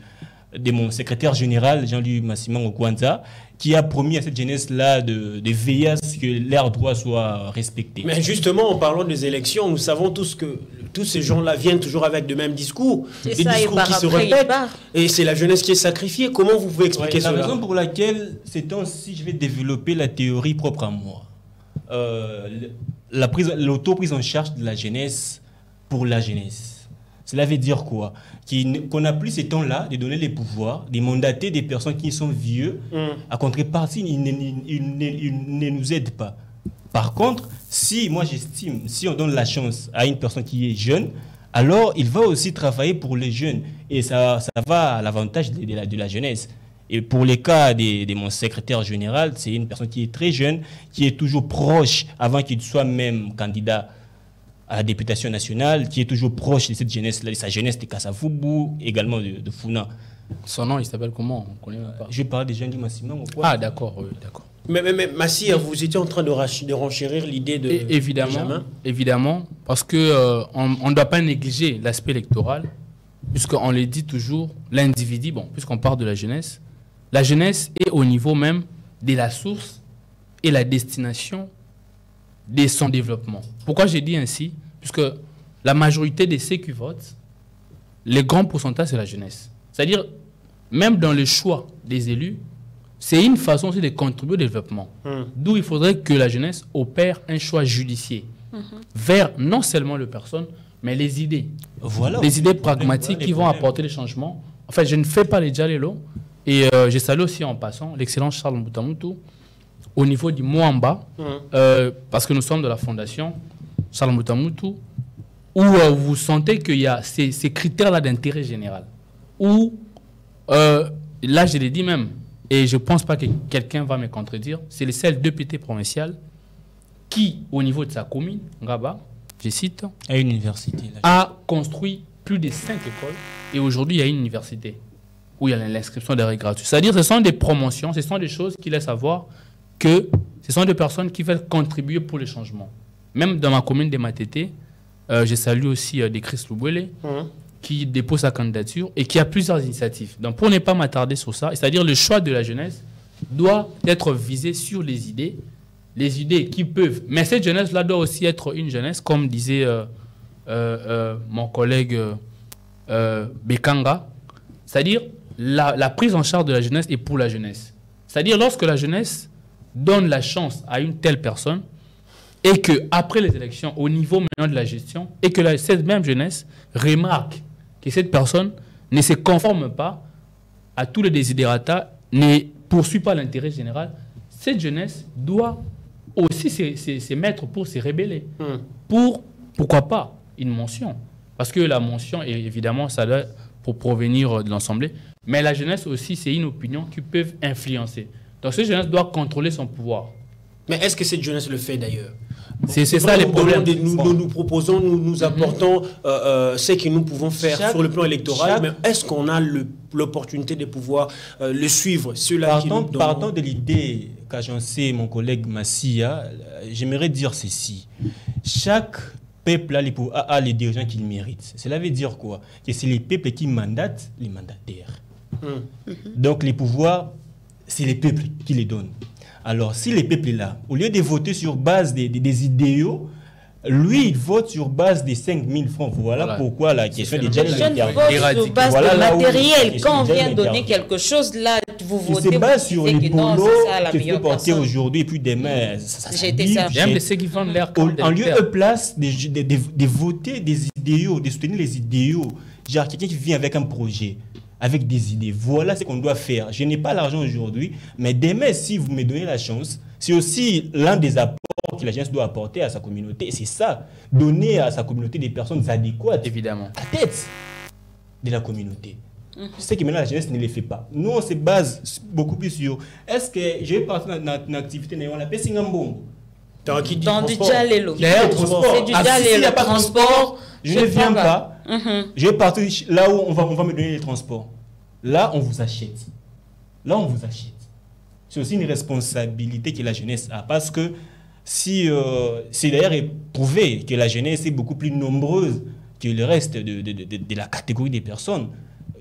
mon secrétaire général, Jean-Louis Massimang Okwanza, qui a promis à cette jeunesse-là de veiller à ce que leurs droits soient respectés. Mais justement, en parlant des élections, nous savons tous que tous ces gens-là viennent toujours avec le même discours. Des discours qui se répètent. Et c'est la jeunesse qui est sacrifiée. Comment vous pouvez expliquer cela? La raison pour laquelle, c'est si je vais développer la théorie propre à moi. L'auto-prise en charge de la jeunesse pour la jeunesse. Cela veut dire quoi? Qu'on n'a plus ces temps-là de donner les pouvoirs, de mandater des personnes qui sont vieux. À contrepartie, ils ne nous aident pas. Par contre, moi j'estime, si on donne la chance à une personne qui est jeune, alors il va aussi travailler pour les jeunes. Et ça va à l'avantage de la jeunesse. Et pour les cas de mon secrétaire général, c'est une personne qui est très jeune, qui est toujours proche, avant qu'il soit même candidat à la députation nationale, qui est toujours proche de cette jeunesse-là, de sa jeunesse de Kasavubu, également de Funa. Son nom, il s'appelle comment? On connaît même pas. Je parle de Jean-Luc Massimang ou quoi? Ah, d'accord, oui, d'accord. Mais Massi, vous étiez en train de renchérir l'idée de Benjamin. Évidemment, parce que on ne doit pas négliger l'aspect électoral, puisqu'on le dit toujours, l'individu, puisqu'on parle de la jeunesse est au niveau même de la source et la destination de son développement. Pourquoi j'ai dit ainsi? Puisque la majorité de ceux qui votent, le grand pourcentage, c'est la jeunesse. C'est-à-dire, même dans le choix des élus, c'est une façon aussi de contribuer au développement. D'où il faudrait que la jeunesse opère un choix judiciaire vers non seulement les personnes, mais les idées. Voilà. Les idées pragmatiques qui vont apporter des changements. En fait, je ne fais pas les Djalelo. Et je salue aussi en passant l'excellent Charles Mbutamutu au niveau du Mwamba, parce que nous sommes de la fondation Charles Mbutamutu, où vous sentez qu'il y a ces critères-là d'intérêt général. Où, là, je l'ai dit même, et je ne pense pas que quelqu'un va me contredire, c'est le seul député provincial qui, au niveau de sa commune, Ngaba, je cite, à une université, a construit plus de 5 écoles, et aujourd'hui, il y a une université où il y a l'inscription des règles gratuites. C'est-à-dire que ce sont des promotions, ce sont des choses qui laissent savoir que ce sont des personnes qui veulent contribuer pour le changement. Même dans ma commune de Matete, je salue aussi des Chris Loubouele, qui dépose sa candidature et qui a plusieurs initiatives. Donc pour ne pas m'attarder sur ça, c'est-à-dire le choix de la jeunesse doit être visé sur les idées qui peuvent... Mais cette jeunesse-là doit aussi être une jeunesse, comme disait mon collègue Bekanga, c'est-à-dire la prise en charge de la jeunesse est pour la jeunesse. C'est-à-dire lorsque la jeunesse donne la chance à une telle personne et qu'après les élections, au niveau maintenant de la gestion, et que cette même jeunesse remarque que cette personne ne se conforme pas à tous les desiderata, ne poursuit pas l'intérêt général, cette jeunesse doit aussi se mettre pour se rebeller. Pourquoi pas une mention? Parce que la mention, évidemment, ça doit pour provenir de l'Assemblée. Mais la jeunesse aussi, c'est une opinion qui peut influencer. Donc cette jeunesse doit contrôler son pouvoir. Mais est-ce que cette jeunesse le fait d'ailleurs? C'est ça les problèmes. Nous proposons, nous apportons ce que nous pouvons faire sur le plan électoral, mais est-ce qu'on a l'opportunité de pouvoir le suivre? Partant de l'idée qu'a agencé mon collègue Massia, j'aimerais dire ceci. Chaque peuple a les dirigeants qu'il mérite. Cela veut dire quoi? Que c'est les peuples qui mandatent les mandataires. Donc les pouvoirs, c'est les peuples qui les donnent. Alors, si les peuples là, au lieu de voter sur base des idéaux, lui, il vote sur base des 5 000 francs. Voilà pourquoi la question des jeunes votent sur base de matériel. Quand on vient donner quelque chose, là, vous votez. C'est base sur les polos que tu peux porter aujourd'hui et puis demain, J'aime ceux qui vendent l'air. En lieu de place de voter des idéaux, de soutenir les idéaux, genre quelqu'un qui vient avec un projet, avec des idées. Voilà ce qu'on doit faire. Je n'ai pas l'argent aujourd'hui, mais demain, si vous me donnez la chance, c'est aussi l'un des apports que la jeunesse doit apporter à sa communauté. Et c'est ça, donner à sa communauté des personnes adéquates. Évidemment. À la tête de la communauté. C'est que maintenant la jeunesse ne les fait pas. Nous, on se base beaucoup plus sur est-ce que je vais partir dans une activité, on l'appelle Singambongo. Dans du Djalelo. C'est du Djalelo. Transport. Je ne viens pas. Je vais partir là où on va me donner les transports. Là, on vous achète. Là, on vous achète. C'est aussi une responsabilité que la jeunesse a. Parce que si c'est d'ailleurs prouvé que la jeunesse est beaucoup plus nombreuse que le reste de la catégorie des personnes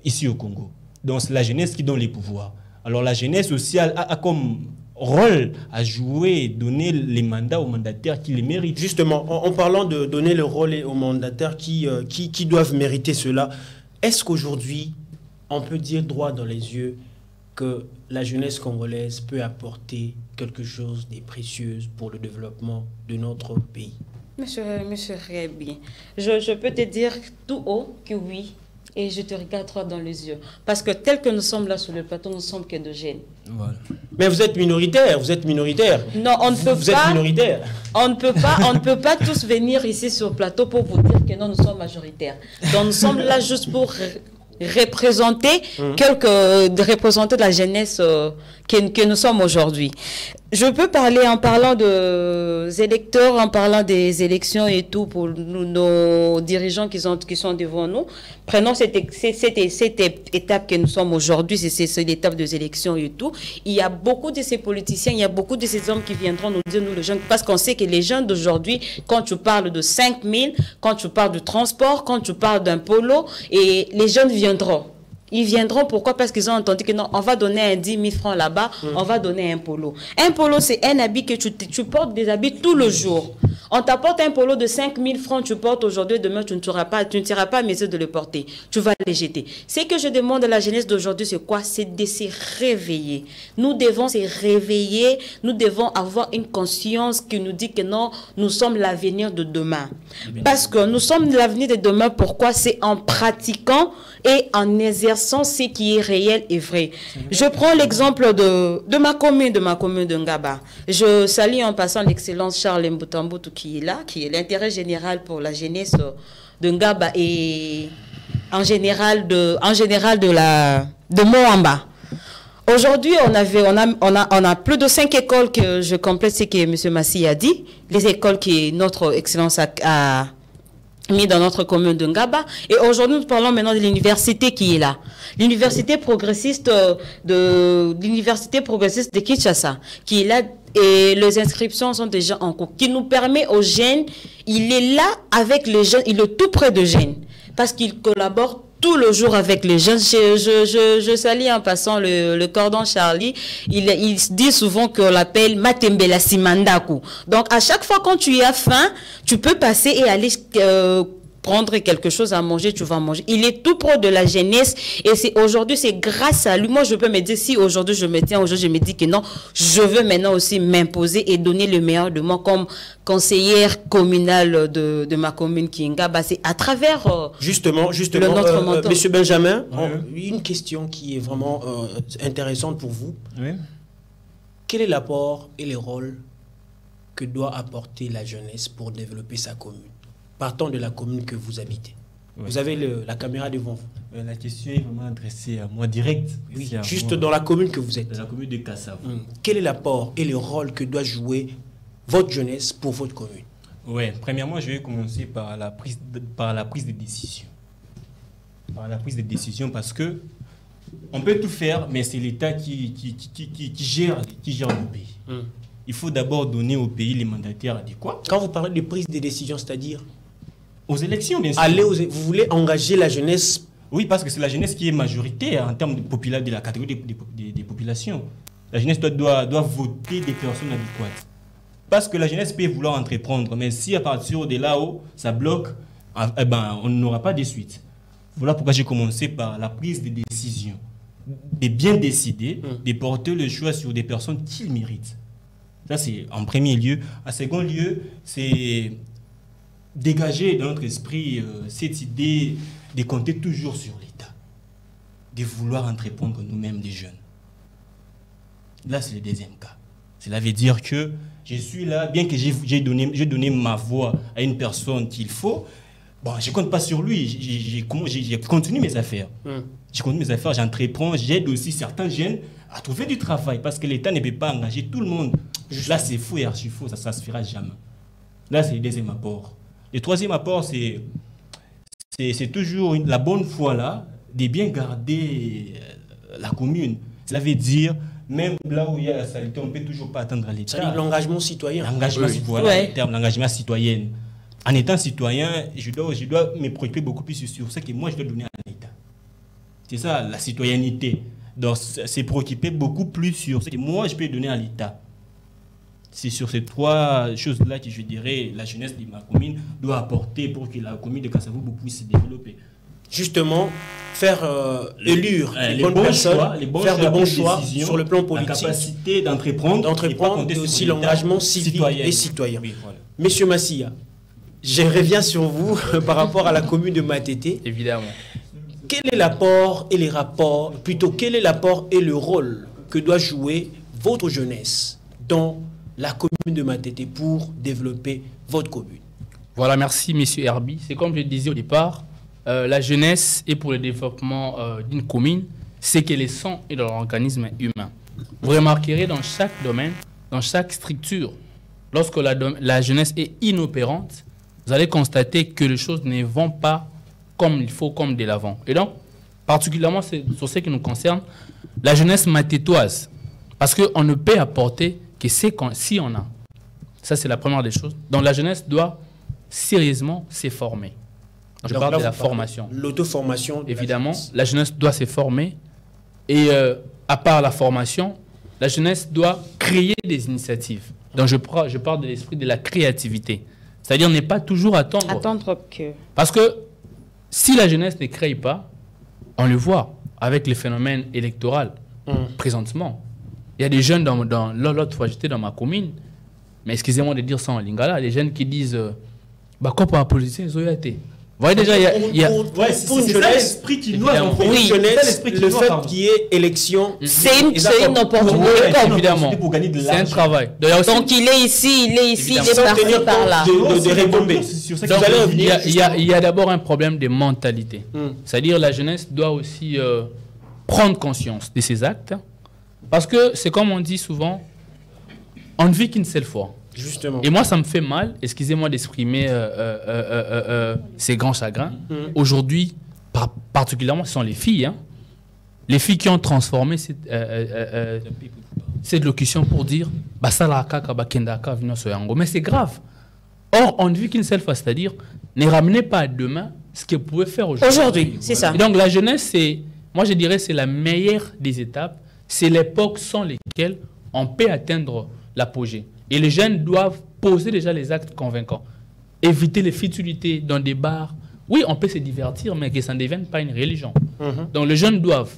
ici au Congo. Donc, c'est la jeunesse qui donne les pouvoirs. Alors, la jeunesse aussi a comme rôle à jouer, donner les mandats aux mandataires qui les méritent. Justement, en parlant de donner le rôle aux mandataires qui doivent mériter cela, est-ce qu'aujourd'hui, on peut dire droit dans les yeux que la jeunesse congolaise peut apporter quelque chose de précieux pour le développement de notre pays? Monsieur Rébi, je peux te dire tout haut que oui. Et je te regarde droit dans les yeux. Parce que tel que nous sommes là sur le plateau, nous ne sommes qu'endogènes. Voilà. Mais vous êtes minoritaire, Non, on ne peut vous pas. Êtes minoritaire. On ne peut pas tous venir ici sur le plateau pour vous dire que non, nous sommes majoritaires. Donc nous sommes là juste pour représenter représenter la jeunesse que nous sommes aujourd'hui. Je peux parler en parlant des électeurs, en parlant des élections et tout pour nos dirigeants qui sont devant nous. Prenons cette étape que nous sommes aujourd'hui, c'est l'étape des élections et tout. Il y a beaucoup de ces politiciens, il y a beaucoup de ces hommes qui viendront nous dire, nous les jeunes, parce qu'on sait que les jeunes d'aujourd'hui, quand tu parles de 5 000, quand tu parles de transport, quand tu parles d'un polo, et les jeunes viendront. Ils viendront, pourquoi? Parce qu'ils ont entendu que non, on va donner un 10 000 francs là-bas, on va donner un polo. Un polo, c'est un habit que tu portes des habits tout le jour. On t'apporte un polo de 5 000 francs, tu portes aujourd'hui, demain, tu ne seras pas à mesure de le porter. Tu vas les jeter. Ce que je demande à la jeunesse d'aujourd'hui, c'est quoi? C'est de se réveiller. Nous devons se réveiller, nous devons avoir une conscience qui nous dit que non, nous sommes l'avenir de demain. Parce que nous sommes l'avenir de demain, pourquoi? C'est en pratiquant et en exerçant ce qui est réel et vrai. Je prends l'exemple de ma commune de Ngaba. Je salue en passant l'excellence Charles Mbutamboutou qui est là, qui est l'intérêt général pour la jeunesse de Ngaba et en général de Moamba. Aujourd'hui, on a plus de 5 écoles que je complète ce que M. Massi a dit, les écoles que notre excellence a mis dans notre commune de Ngaba. Et aujourd'hui, nous parlons maintenant de l'université qui est là. L'université progressiste de Kinshasa, qui est là, et les inscriptions sont déjà en cours, qui nous permet aux jeunes, il est là avec les jeunes, il est tout près de jeunes, parce qu'il collabore tout le jour avec les jeunes. Je salue en passant le cordon Charlie. Il dit souvent qu'on l'appelle Matembela Simandaku. Donc, à chaque fois quand tu as faim, tu peux passer et aller prendre quelque chose à manger, tu vas manger. Il est tout pro de la jeunesse et c'est aujourd'hui, c'est grâce à lui. Moi, je peux me dire, si aujourd'hui je me tiens, aujourd'hui je me dis que non, je veux maintenant aussi m'imposer et donner le meilleur de moi comme conseillère communale de ma commune Kinga. Bah, c'est à travers justement, notre mentor. Monsieur Benjamin, une question qui est vraiment intéressante pour vous. Oui. Quel est l'apport et les rôles que doit apporter la jeunesse pour développer sa commune? Partant de la commune que vous habitez. Ouais. Vous avez la caméra devant vous. La question est vraiment adressée à moi direct. Oui, juste moi, dans la commune que vous êtes. Dans la commune de Kassavou. Quel est l'apport et le rôle que doit jouer votre jeunesse pour votre commune? Oui, premièrement, je vais commencer par la prise de décision. Par la prise de décision parce que on peut tout faire, mais c'est l'État qui gère le pays. Il faut d'abord donner au pays les mandataires adéquats. Quand vous parlez de prise de décision, c'est-à-dire aux élections, bien sûr. Vous voulez engager la jeunesse? Oui, parce que c'est la jeunesse qui est majoritaire en termes de la catégorie des populations. La jeunesse doit voter des personnes adéquates. Parce que la jeunesse peut vouloir entreprendre, mais si à partir de là-haut, ça bloque, eh ben, on n'aura pas de suite. Voilà pourquoi j'ai commencé par la prise de décision. De bien décider, de porter le choix sur des personnes qui le méritent. Ça, c'est en premier lieu. En second lieu, c'est dégager dans notre esprit cette idée de compter toujours sur l'État, de vouloir entreprendre nous-mêmes des jeunes. Là, c'est le deuxième cas. Cela veut dire que je suis là, bien que j'ai donné ma voix à une personne qu'il faut, bon, je ne compte pas sur lui, je continue mes affaires. Je continue mes affaires, j'entreprends, j'aide aussi certains jeunes à trouver du travail, parce que l'État ne peut pas engager tout le monde. Là, c'est faux et archi faux, ça ne se fera jamais. Là, c'est le deuxième apport. Le troisième apport, c'est toujours la bonne foi là, de bien garder la commune. Cela veut dire, même là où il y a la saleté, on ne peut toujours pas attendre à l'État. C'est l'engagement citoyen. L'engagement citoyen, le terme l'engagement citoyen. En étant citoyen, je dois me préoccuper beaucoup plus sur ce que moi je dois donner à l'État. C'est ça, la citoyenneté. Donc, c'est préoccuper beaucoup plus sur ce que moi je peux donner à l'État. C'est sur ces trois choses-là que je dirais la jeunesse de ma commune doit apporter pour que la commune de Kassavou puisse se développer. Justement, faire élire les bonnes personnes, faire de bons choix sur le plan politique, la capacité d'entreprendre et aussi l'engagement civique et citoyen. Oui, voilà. Monsieur Massia, je reviens sur vous par rapport à la commune de Matete. Évidemment. Quel est l'apport et les rapports, plutôt quel est l'apport et le rôle que doit jouer votre jeunesse dans la commune de Matete pour développer votre commune? Voilà, merci Monsieur Herbie. C'est comme je le disais au départ, la jeunesse est pour le développement d'une commune, c'est qu'elle est sang et dans l'organisme humain. Vous remarquerez dans chaque domaine, dans chaque structure, lorsque la jeunesse est inopérante, vous allez constater que les choses ne vont pas comme il faut, comme de l'avant. Et donc, particulièrement sur ce qui nous concerne, la jeunesse matétoise, parce qu'on ne peut apporter que si on a. Ça, c'est la première des choses. Donc, la jeunesse doit sérieusement se former. Je parle de la formation. L'auto-formation. Évidemment, la jeunesse doit se former. Et à part la formation, la jeunesse doit créer des initiatives. Donc, je parle de l'esprit de la créativité. C'est-à-dire ne pas toujours attendre. Attendre que... Parce que si la jeunesse ne crée pas, on le voit avec les phénomènes électoraux présentement. Il y a des jeunes l'autre fois j'étais dans ma commune, mais excusez-moi de dire ça en lingala, des jeunes qui disent bah quoi pour la politique, ils ont été. Vous voyez déjà, il y a pour une jeunesse, l'esprit qui doit pour une jeunesse, le fait qu'il y ait élection, c'est une opportunité. Évidemment, c'est un travail. Donc il est ici, il est parti par là. Il y a d'abord un problème de mentalité. C'est-à-dire la jeunesse doit aussi prendre conscience de ses actes. Parce que c'est comme on dit souvent, on ne vit qu'une seule fois. Justement. Et moi, ça me fait mal, excusez-moi d'exprimer ces grands chagrins. Aujourd'hui, particulièrement, ce sont les filles. Hein. Les filles qui ont transformé cette locution pour dire « mais c'est grave. Or, on ne vit qu'une seule fois, c'est-à-dire ne ramenez pas à demain ce que vous pouvez faire aujourd'hui. Aujourd'hui, c'est ça. Et donc, la jeunesse, moi je dirais c'est la meilleure des étapes. C'est l'époque sans lesquelles on peut atteindre l'apogée. Et les jeunes doivent poser déjà les actes convaincants. Éviter les futilités dans des bars Oui, on peut se divertir, mais que ça ne devienne pas une religion. Donc les jeunes doivent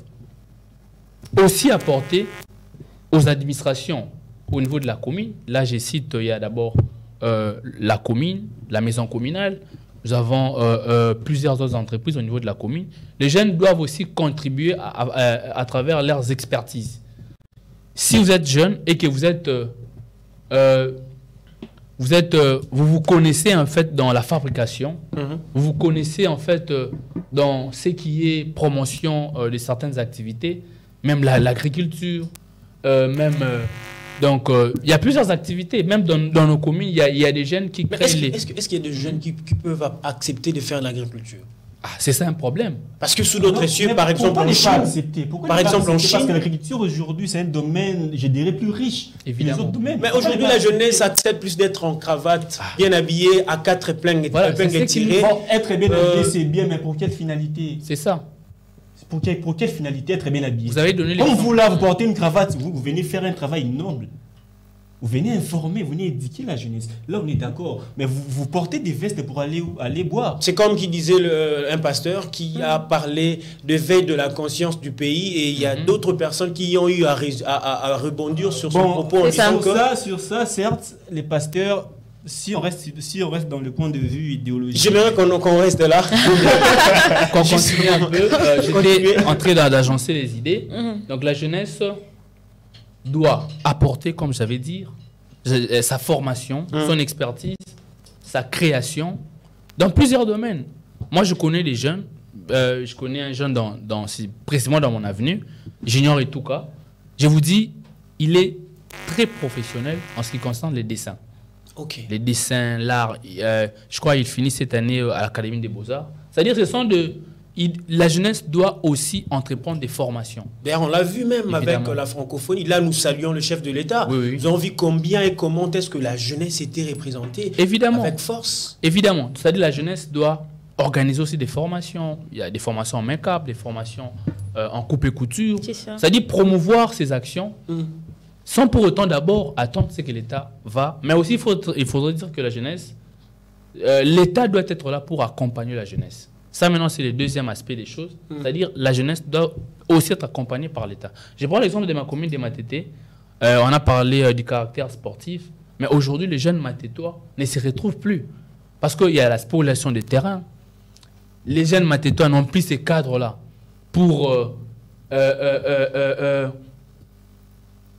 aussi apporter aux administrations au niveau de la commune. Là, je cite, il y a d'abord la commune, la maison communale. Nous avons plusieurs autres entreprises au niveau de la commune. Les jeunes doivent aussi contribuer à travers leurs expertises. Si vous êtes jeune et que vous vous connaissez en fait dans la fabrication, vous vous connaissez en fait dans ce qui est promotion de certaines activités, même l'agriculture, donc il y a plusieurs activités, même dans nos communes, il y a des jeunes qui créent Est-ce qu'il y a des jeunes qui peuvent accepter de faire de l'agriculture? C'est ça un problème. Parce que sous d'autres cieux, par exemple en Chine, parce que l'agriculture aujourd'hui, c'est un domaine, je dirais, plus riche que les autres domaines. Mais aujourd'hui, la jeunesse accepte plus d'être en cravate, bien habillé, à quatre épingles tirées. Être bien habillé, c'est bien, mais pour quelle finalité? C'est ça. Pour quelle finalité être bien habillé? Vous avez donné comme vous là, vous portez une cravate, vous venez faire un travail noble. Vous venez informer, vous venez éduquer la jeunesse. Là, on est d'accord. Mais vous portez des vestes pour aller boire. C'est comme qui disait un pasteur qui a parlé de veille de la conscience du pays, et il y a d'autres personnes qui ont eu à rebondir sur son propos. Sur ça, certes, les pasteurs, si on reste dans le point de vue idéologique... J'aimerais qu'on reste là. Qu'on continue un peu. J'étais en train d'agencer les idées. Donc la jeunesse doit apporter, comme j'avais dit, sa formation, son expertise, sa création, dans plusieurs domaines. Moi, je connais des jeunes. Je connais un jeune précisément dans mon avenue, Junior Etouka. Je vous dis, il est très professionnel en ce qui concerne les dessins. Les dessins, l'art. Je crois qu'il finit cette année à l'Académie des Beaux-Arts. C'est-à-dire que la jeunesse doit aussi entreprendre des formations. D'ailleurs, on l'a vu même avec la francophonie. Là, nous saluons le chef de l'État. Nous avons vu combien et comment est-ce que la jeunesse était représentée. Évidemment. Avec force. Évidemment. C'est-à-dire que la jeunesse doit organiser aussi des formations. Il y a des formations en make-up, des formations en coupe et couture. C'est-à-dire promouvoir ces actions sans pour autant d'abord attendre ce que l'État va. Mais aussi, il faudrait dire que la jeunesse, l'État doit être là pour accompagner la jeunesse. Ça, maintenant, c'est le deuxième aspect des choses. C'est-à-dire la jeunesse doit aussi être accompagnée par l'État. Je prends l'exemple de ma commune de Matété. On a parlé du caractère sportif. Mais aujourd'hui, les jeunes matétois ne se retrouvent plus. Parce qu'il y a la spoliation des terrains. Les jeunes matétois n'ont plus ces cadres-là.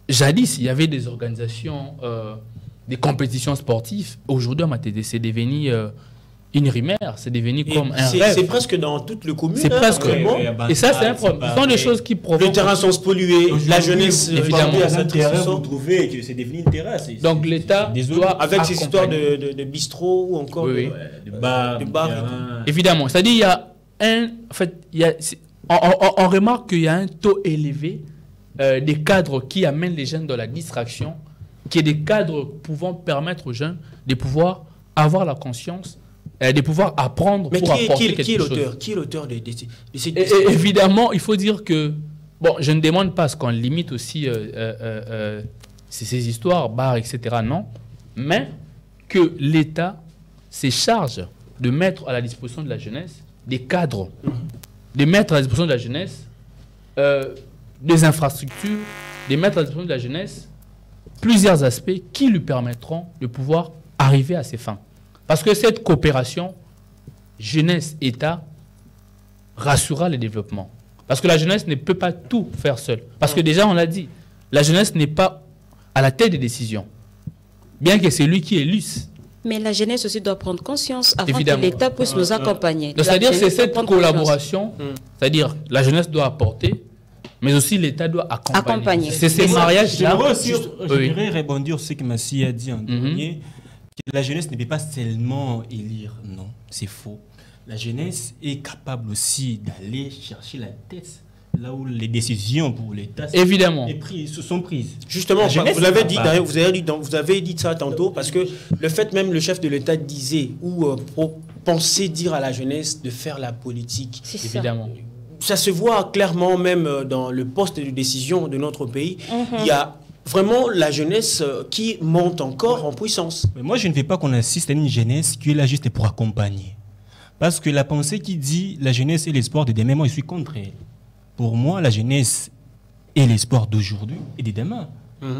Jadis, il y avait des organisations, des compétitions sportives. Aujourd'hui, à Matété, c'est devenu... une rivière, c'est devenu comme un rêve. C'est presque dans toute le commune. C'est presque. Et ça, c'est un problème. Ce sont des choses qui provoquent. Les terrains sont spoliés, la jeunesse, évidemment. Vous trouvez que c'est devenu une terrasse. Donc l'État doit avec ces histoires de bistrot ou encore de bars. Évidemment. C'est-à-dire, il y a un. En fait, on remarque qu'il y a un taux élevé des cadres qui amènent les jeunes dans la distraction, qui est des cadres pouvant permettre aux jeunes de pouvoir avoir la conscience, de pouvoir apprendre pour apporter quelque chose. Qui est l'auteur de ces évidemment, il faut dire que, bon, je ne demande pas ce qu'on limite aussi ces histoires, bars, etc. Non, mais que l'État se charge de mettre à la disposition de la jeunesse des cadres, de mettre à la disposition de la jeunesse des infrastructures, de mettre à la disposition de la jeunesse plusieurs aspects qui lui permettront de pouvoir arriver à ses fins. Parce que cette coopération jeunesse-État rassurera le développement. Parce que la jeunesse ne peut pas tout faire seule. Parce que déjà, on l'a dit, la jeunesse n'est pas à la tête des décisions. Bien que c'est lui qui est luce. Mais la jeunesse aussi doit prendre conscience avant que l'État puisse nous accompagner. C'est-à-dire que c'est cette collaboration, c'est-à-dire la jeunesse doit apporter, mais aussi l'État doit accompagner. C'est ces mariages-là. Je voudrais rebondir sur ce que Massi a dit en dernier. La jeunesse ne peut pas seulement élire, non, c'est faux. La jeunesse est capable aussi d'aller chercher la tête là où les décisions pour l'État sont prises. Justement, vous avez dit ça tantôt, parce que le fait même le chef de l'État disait ou pensait dire à la jeunesse de faire la politique. Évidemment. Ça se voit clairement même dans le poste de décision de notre pays. Il y a vraiment la jeunesse qui monte encore en puissance. Mais moi, je ne veux pas qu'on assiste à une jeunesse qui est là juste pour accompagner. Parce que la pensée qui dit la jeunesse est l'espoir de demain, moi je suis contre elle. Pour moi, la jeunesse est l'espoir d'aujourd'hui et de demain.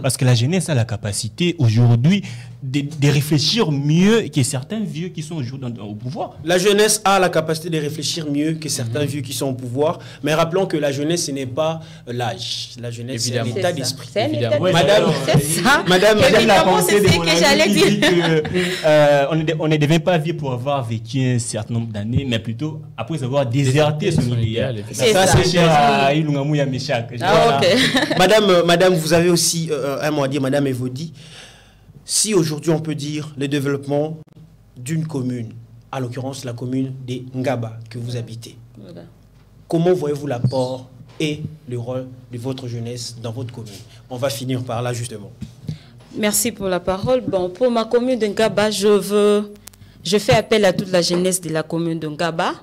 Parce que la jeunesse a la capacité aujourd'hui de réfléchir mieux que certains vieux qui sont aujourd'hui au pouvoir. La jeunesse a la capacité de réfléchir mieux que certains vieux qui sont au pouvoir. Mais rappelons que la jeunesse, ce n'est pas l'âge. La jeunesse, c'est l'état d'esprit. C'est un état Ouais, Madame, c'est ça. Madame, Évidemment, la pensée c'est de ce mon que ami j'allais qui dit dire. que, on ne devient pas vieux pour avoir vécu un certain nombre d'années, mais plutôt après avoir déserté son idéal. C'est Ça, ça. c'est cher à Ilungamou Yameshak. Ah, ok. Madame, vous avez aussi un mot à dire, Madame Evodi. Si aujourd'hui on peut dire le développement d'une commune, à l'occurrence la commune des Ngaba que vous habitez, Voilà. comment voyez-vous l'apport et le rôle de votre jeunesse dans votre commune? On va finir par là justement. Merci pour la parole. Bon, pour ma commune de Ngaba, je fais appel à toute la jeunesse de la commune de Ngaba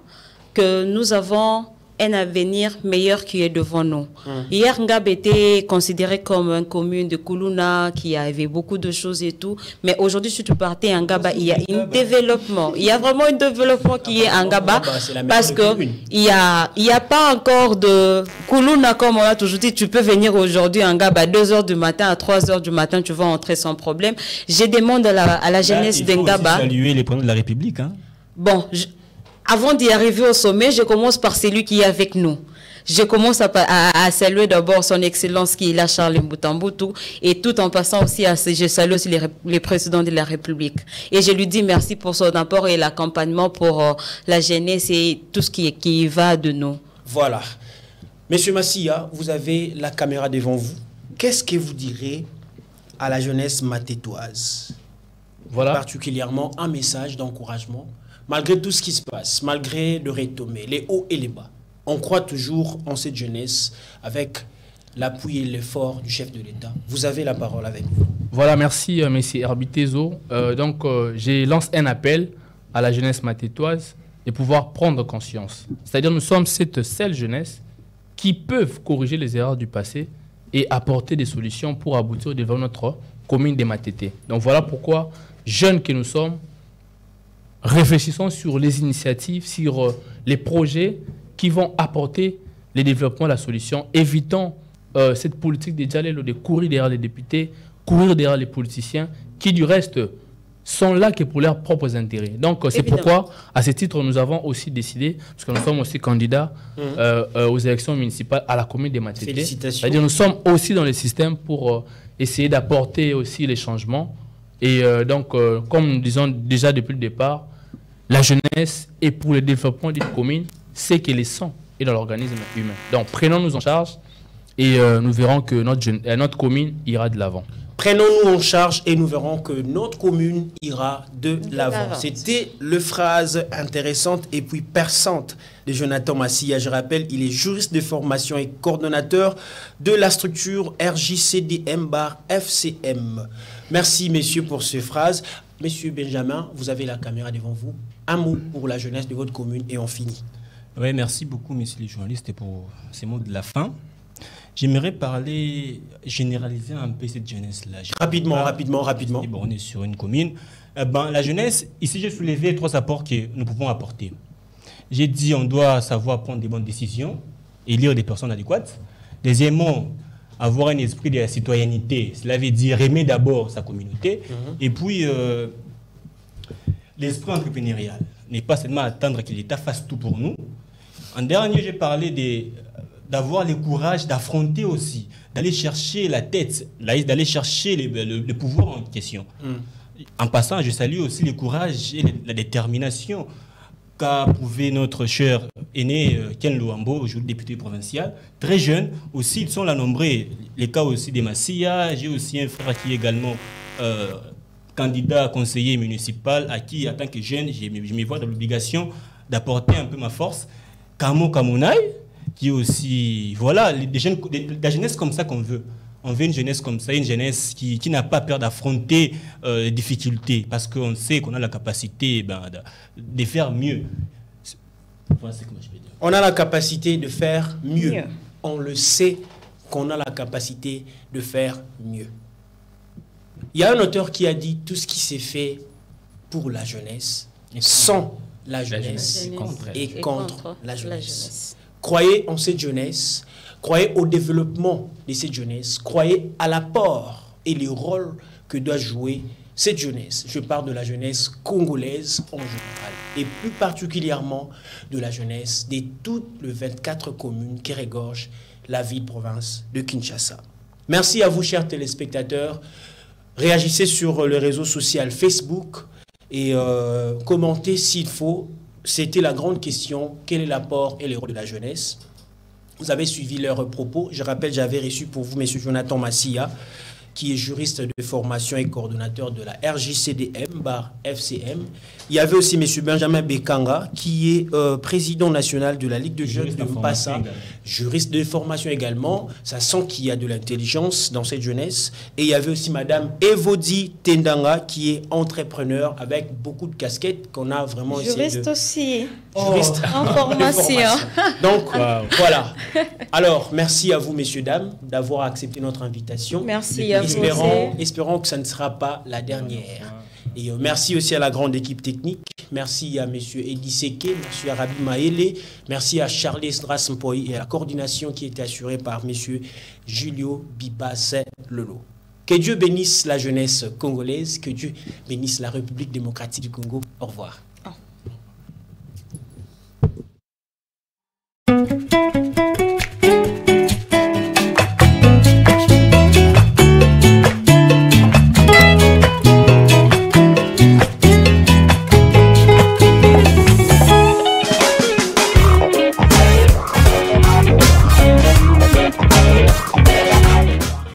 que nous avons un avenir meilleur qui est devant nous. Hier, Ngaba était considéré comme une commune de Koulouna qui avait beaucoup de choses et tout. Mais aujourd'hui, si tu partais à Ngaba, il y a un développement. Il y a vraiment un développement qui est à Ngaba parce que il y a pas encore de Koulouna comme on a toujours dit. Tu peux venir aujourd'hui à Ngaba à 2 h du matin, à 3 h du matin, tu vas entrer sans problème. Je demande à la jeunesse de Ngaba. Saluer les présidents de la République. Hein. Bon, avant d'y arriver au sommet, je commence par celui qui est avec nous. Je commence à saluer d'abord son excellence qui est là, Charles Mboutambutu, et tout en passant aussi je salue aussi les présidents de la République. Et je lui dis merci pour son apport et l'accompagnement pour la jeunesse et tout ce qui va de nous. Voilà. Monsieur Massia, vous avez la caméra devant vous. Qu'est-ce que vous direz à la jeunesse matétoise? Voilà. Particulièrement un message d'encouragement. Malgré tout ce qui se passe, malgré le retombé, les hauts et les bas, on croit toujours en cette jeunesse avec l'appui et l'effort du chef de l'État. Vous avez la parole avec vous. Voilà, merci, M. Herbitezo. Je lance un appel à la jeunesse matétoise de pouvoir prendre conscience. C'est-à-dire nous sommes cette seule jeunesse qui peuvent corriger les erreurs du passé et apporter des solutions pour aboutir devant notre commune des Matétés. Donc voilà pourquoi, jeunes que nous sommes, réfléchissons sur les initiatives, sur les projets qui vont apporter le développement, la solution. Évitons cette politique de Djalelo de courir derrière les députés, courir derrière les politiciens, qui du reste sont là que pour leurs propres intérêts. Donc c'est pourquoi, à ce titre, nous avons aussi décidé, parce que nous sommes aussi candidats aux élections municipales à la commune des Matétés. Félicitations. C'est-à-dire nous sommes aussi dans le système pour essayer d'apporter aussi les changements. Et comme nous disons déjà depuis le départ, la jeunesse est pour le développement d'une commune, c'est qu'elle est sang et dans l'organisme humain. Donc prenons-nous en charge et nous verrons que notre commune ira de l'avant. Prenons-nous en charge et nous verrons que notre commune ira de l'avant. C'était le phrase intéressante et puis perçante de Jonathan Massia. Je rappelle, il est juriste de formation et coordonnateur de la structure RJCDM/FCM. Merci, messieurs, pour ces phrases. Monsieur Benjamin, vous avez la caméra devant vous. Un mot pour la jeunesse de votre commune et on finit. Oui, merci beaucoup, messieurs les journalistes, pour ces mots de la fin. J'aimerais parler, généraliser un peu cette jeunesse-là. Rapidement. Et bon, on est sur une commune. La jeunesse, ici, j'ai soulevé 3 apports que nous pouvons apporter. J'ai dit on doit savoir prendre des bonnes décisions, élire des personnes adéquates. Deuxièmement, avoir un esprit de la citoyenneté. Cela veut dire aimer d'abord sa communauté. Et puis, l'esprit entrepreneurial. Ne pas seulement attendre que l'État fasse tout pour nous. En dernier, j'ai parlé d'avoir le courage d'affronter aussi, d'aller chercher la tête, d'aller chercher le pouvoir en question. En passant, je salue aussi le courage et la détermination qu'a prouvé notre cher aîné Ken Luambo, aujourd'hui député provincial. Très jeune, aussi, ils sont là nombreux. Les cas aussi des Massia. J'ai aussi un frère qui est également candidat conseiller municipal, à qui, en tant que jeune, je me vois dans l'obligation d'apporter un peu ma force. Kamo Kamounai, qui est aussi, voilà, la jeunesse comme ça qu'on veut. On veut une jeunesse comme ça, une jeunesse qui n'a pas peur d'affronter les difficultés, parce qu'on sait qu'on a la capacité de faire mieux. Voilà ce que je peux dire. On a la capacité de faire mieux. On le sait qu'on a la capacité de faire mieux. Il y a un auteur qui a dit tout ce qui s'est fait pour la jeunesse, sans la jeunesse et contre la jeunesse. jeunesse. Croyez en cette jeunesse, croyez au développement de cette jeunesse, croyez à l'apport et le rôle que doit jouer cette jeunesse. Je parle de la jeunesse congolaise en général et plus particulièrement de la jeunesse de toutes les 24 communes qui regorgent la ville-province de Kinshasa. Merci à vous, chers téléspectateurs. Réagissez sur le réseau social Facebook et commentez s'il faut. C'était la grande question, quel est l'apport et le rôle de la jeunesse? Vous avez suivi leurs propos. Je rappelle, j'avais reçu pour vous M. Jonathan Massia, qui est juriste de formation et coordonnateur de la RJCDM/FCM. Il y avait aussi M. Benjamin Bekanga, qui est président national de la Ligue de jeunes de Mpassa, juriste de formation également. Ça sent qu'il y a de l'intelligence dans cette jeunesse. Et il y avait aussi Mme Evodi Tendanga, qui est entrepreneur avec beaucoup de casquettes qu'on a vraiment essayé de... Juriste aussi. Juriste en formation. Donc, voilà. Alors, merci à vous, messieurs, dames, d'avoir accepté notre invitation. Merci à vous. Espérons que ça ne sera pas la dernière. Et merci aussi à la grande équipe technique. Merci à M. Edi Seke, merci à Rabi Maele, merci à Charles Strasmpoy et à la coordination qui était assurée par M. Julio Bibas Lolo. Que Dieu bénisse la jeunesse congolaise, que Dieu bénisse la République démocratique du Congo. Au revoir. Au revoir.